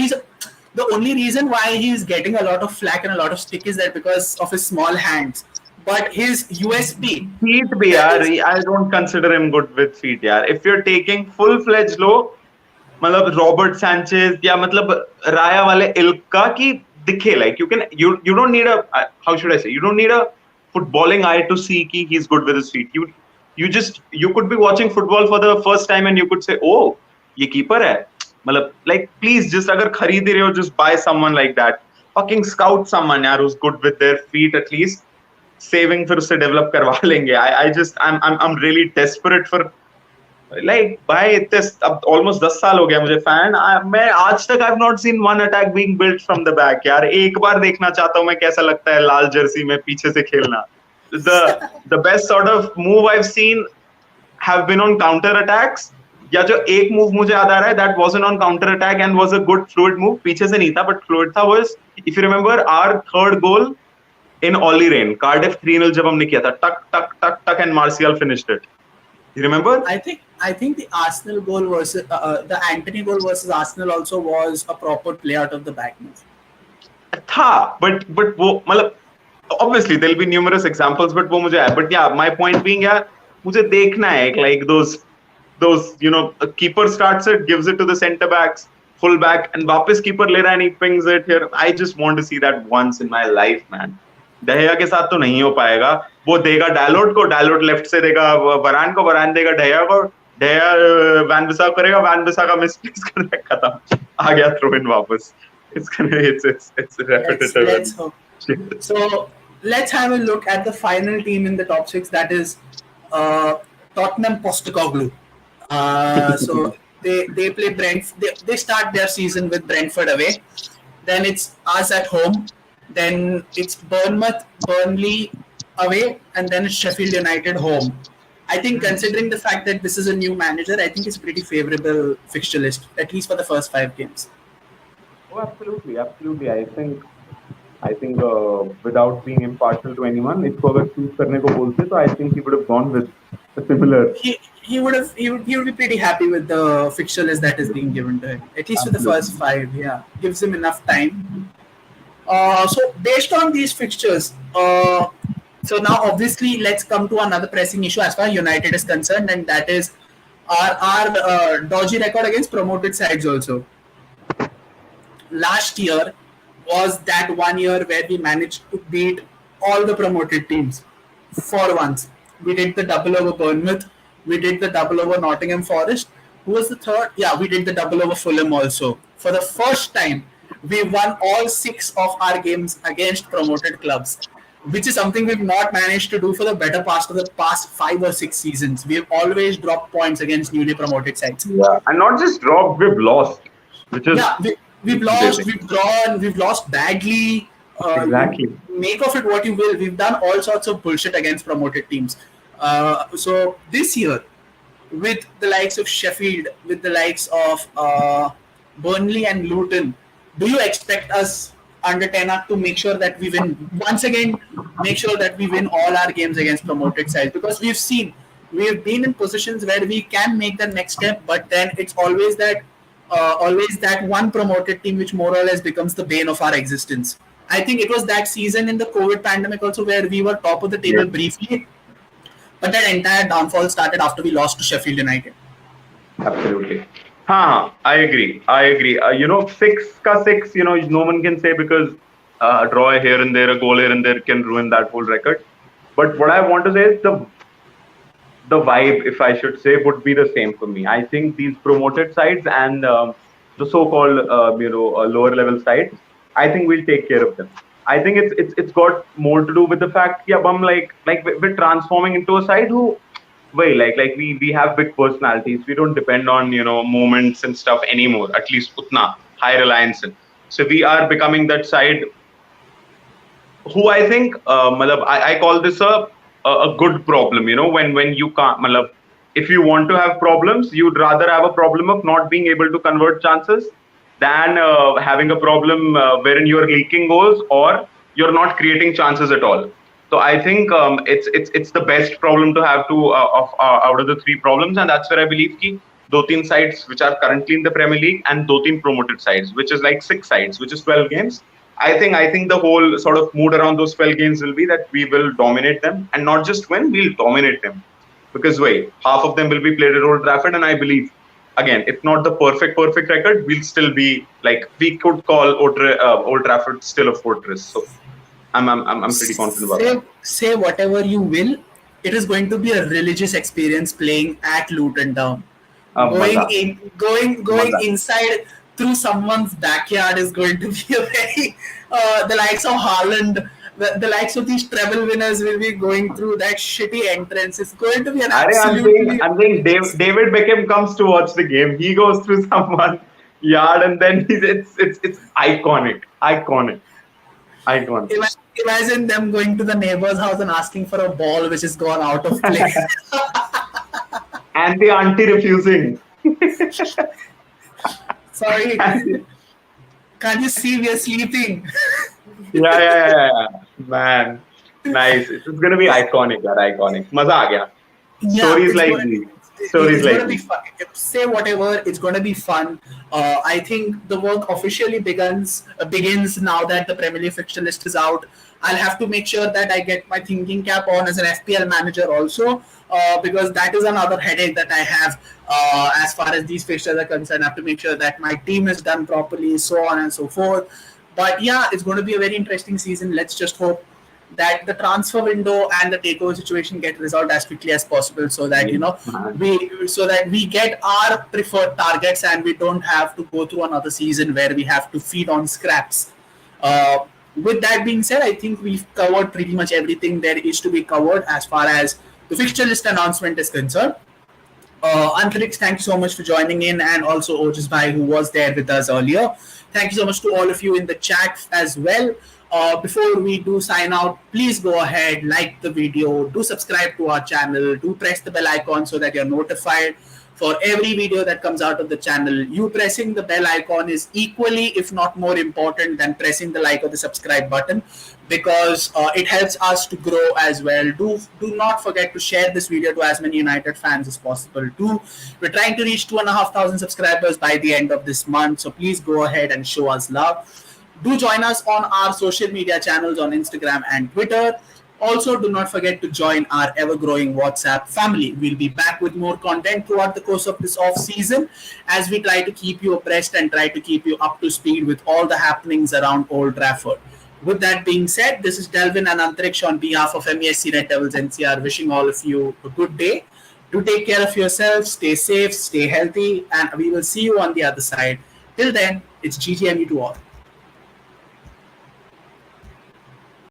with, the only reason why he's getting a lot of flack and a lot of stick is that because of his small hands. But his USP, Feet भी यार, I don't consider him good with feet यार. If you're taking full-fledged low, मतलब Robert Sanchez या मतलब राया वाले इल्क का कि दिखे, like you don't need a how should I say, you don't need a footballing eye to see कि he's good with his feet. You could be watching football for the first time and you could say, oh, ये keeper है. मतलब like please just अगर खरीद ही रहे हो, just buy someone like that. Fucking scout someone यार who's good with their feet at least. Saving फिर उससे develop करवा लेंगे. I'm really desperate for like भाई इतने अब almost 10 साल हो गया मुझे fan. मैं आज तक I've not seen one attack being built from the back यार. एक बार देखना चाहता हूँ मैं कैसा लगता है लाल जर्सी में पीछे से खेलना. The best sort of move I've seen have been on counter attacks. या जो एक move मुझे याद आ रहा है that wasn't on counter attack and was a good fluid move, पीछे से नहीं था but fluid था, was if you remember our third goal in Ollie Rain, Cardiff 3-0 जब हमने किया था, tuck and Martial finished it. You remember? I think the Arsenal goal versus the Anthony goal versus Arsenal also was a proper play out of the back move. था but वो मतलब obviously there'll be numerous examples, but वो मुझे है. But yeah, my point being, yeah, मुझे देखना है like those a keeper starts it, gives it to the centre backs, full back, and वापस keeper ले रहा है and he pings it here. I just want to see that once in my life, man. डहेया के साथ तो नहीं हो पाएगा. वो देगा डायलोट लेफ्ट से देगा वरान देगा डहेया को, डहेया वैन बिसा करेगा, वैन बिसा का मिसप्लेस कर देगा, खत्म, आ गया थ्रो इन वापस. It's repetitive. Let's hope. So let's have a look at the final team in the top six. That is Tottenham Postecoglou. So they play Brent. They start their season with Brentford away. Then it's us at home. Then it's Bournemouth, Burnley away, and then it's Sheffield United home. I think considering the fact that this is a new manager, I think it's a pretty favourable fixture list, at least for the first 5 games. Oh, absolutely. I think without being impartial to anyone, if अगर choose करने को बोलते, so I think he would have gone with a similar. He would be pretty happy with the fixture list that is being given to him, at least for the first 5. Yeah, gives him enough time. So based on these fixtures, so now obviously let's come to another pressing issue as far as United is concerned, and that is our dodgy record against promoted sides also. Last year was that 1 year where we managed to beat all the promoted teams for once. We did the double over Bournemouth. We did the double over Nottingham Forest. Who was the third? Yeah, we did the double over Fulham also. For the first time, we won all 6 of our games against promoted clubs, which is something we've not managed to do for the better part of the past 5 or 6 seasons. We've always dropped points against newly promoted sides. Yeah, and not just dropped, we've lost, which is we've lost, we've drawn, we've lost badly. Exactly. Make of it what you will. We've done all sorts of bullshit against promoted teams. So this year, with the likes of Sheffield, with the likes of Burnley and Luton, do you expect us under Ten Hag to make sure that we win once again? Make sure that we win all our games against promoted sides, because we've been in positions where we can make the next step, but then it's always that one promoted team which more or less becomes the bane of our existence. I think it was that season in the COVID pandemic also where we were top of the table briefly, but that entire downfall started after we lost to Sheffield United. Absolutely. I agree. 6 no one can say, because a draw here and there, a goal here and there can ruin that whole record. But what I want to say is the vibe, if I should say, would be the same for me. I think these promoted sides and the so-called lower level sides, I think we'll take care of them. I think it's got more to do with the fact we're transforming into a side who we have big personalities. We don't depend on moments and stuff anymore, at least utna high reliance in. So we are becoming that side who I think I call this a good problem. When you can't, if you want to have problems, you'd rather have a problem of not being able to convert chances than having a problem wherein you're leaking goals or you're not creating chances at all. So I think it's the best problem to have out of the 3 problems, and that's where I believe ki 2-3 sides which are currently in the Premier League and 2-3 promoted sides, which is like 6 sides, which is 12 games. I think the whole sort of mood around those 12 games will be that we will dominate them, and not just win, we'll dominate them. Because half of them will be played at Old Trafford, and I believe, again, if not the perfect record, we'll still be we could call Old Trafford still a fortress. So I'm pretty confident about that. Say whatever you will, it is going to be a religious experience playing at Luton Town. Going inside through someone's backyard is going to be a very the likes of Haaland, the likes of these treble winners will be going through that shitty entrance. It's going to be an absolutely. I'm saying David Beckham comes to watch the game. He goes through someone's yard, and then it's iconic. Imagine them going to the neighbor's house and asking for a ball which has gone out of play. And the auntie refusing. Sorry. Can't you see we are sleeping? Yeah. Man. Nice. It's going to be iconic. Maza aa gaya. Stories like these. Stories it's like going to be these. fun. Say whatever, it's going to be fun. I think the work officially begins now that the Premier League fixture list is out. I'll have to make sure that I get my thinking cap on as an FPL manager also, because that is another headache that I have as far as these fixtures are concerned. I have to make sure that my team is done properly, so on and so forth. But yeah, it's going to be a very interesting season. Let's just hope that the transfer window and the takeover situation get resolved as quickly as possible, so that we get our preferred targets and we don't have to go through another season where we have to feed on scraps. uh, with that being said, I think we've covered pretty much everything there is to be covered as far as the fixture list announcement is concerned. Antrix, thank you so much for joining in, and also Ojas Bhai, who was there with us earlier. Thank you so much to all of you in the chat as well. Before we do sign out, please go ahead, like the video, do subscribe to our channel, do press the bell icon so that you're notified for every video that comes out of the channel. You pressing the bell icon is equally, if not more important than pressing the like or the subscribe button, because it helps us to grow as well. Do not forget to share this video to as many United fans as possible. We're trying to reach 2,500 subscribers by the end of this month, so please go ahead and show us love. Do join us on our social media channels on Instagram and Twitter. Also, do not forget to join our ever-growing WhatsApp family. We'll be back with more content throughout the course of this off-season as we try to keep you abreast and try to keep you up to speed with all the happenings around Old Trafford. With that being said, this is Delvin and Antriksh on behalf of MESC Red Devils NCR, wishing all of you a good day. Do take care of yourselves, stay safe, stay healthy, and we will see you on the other side. Till then, it's GTMU to all.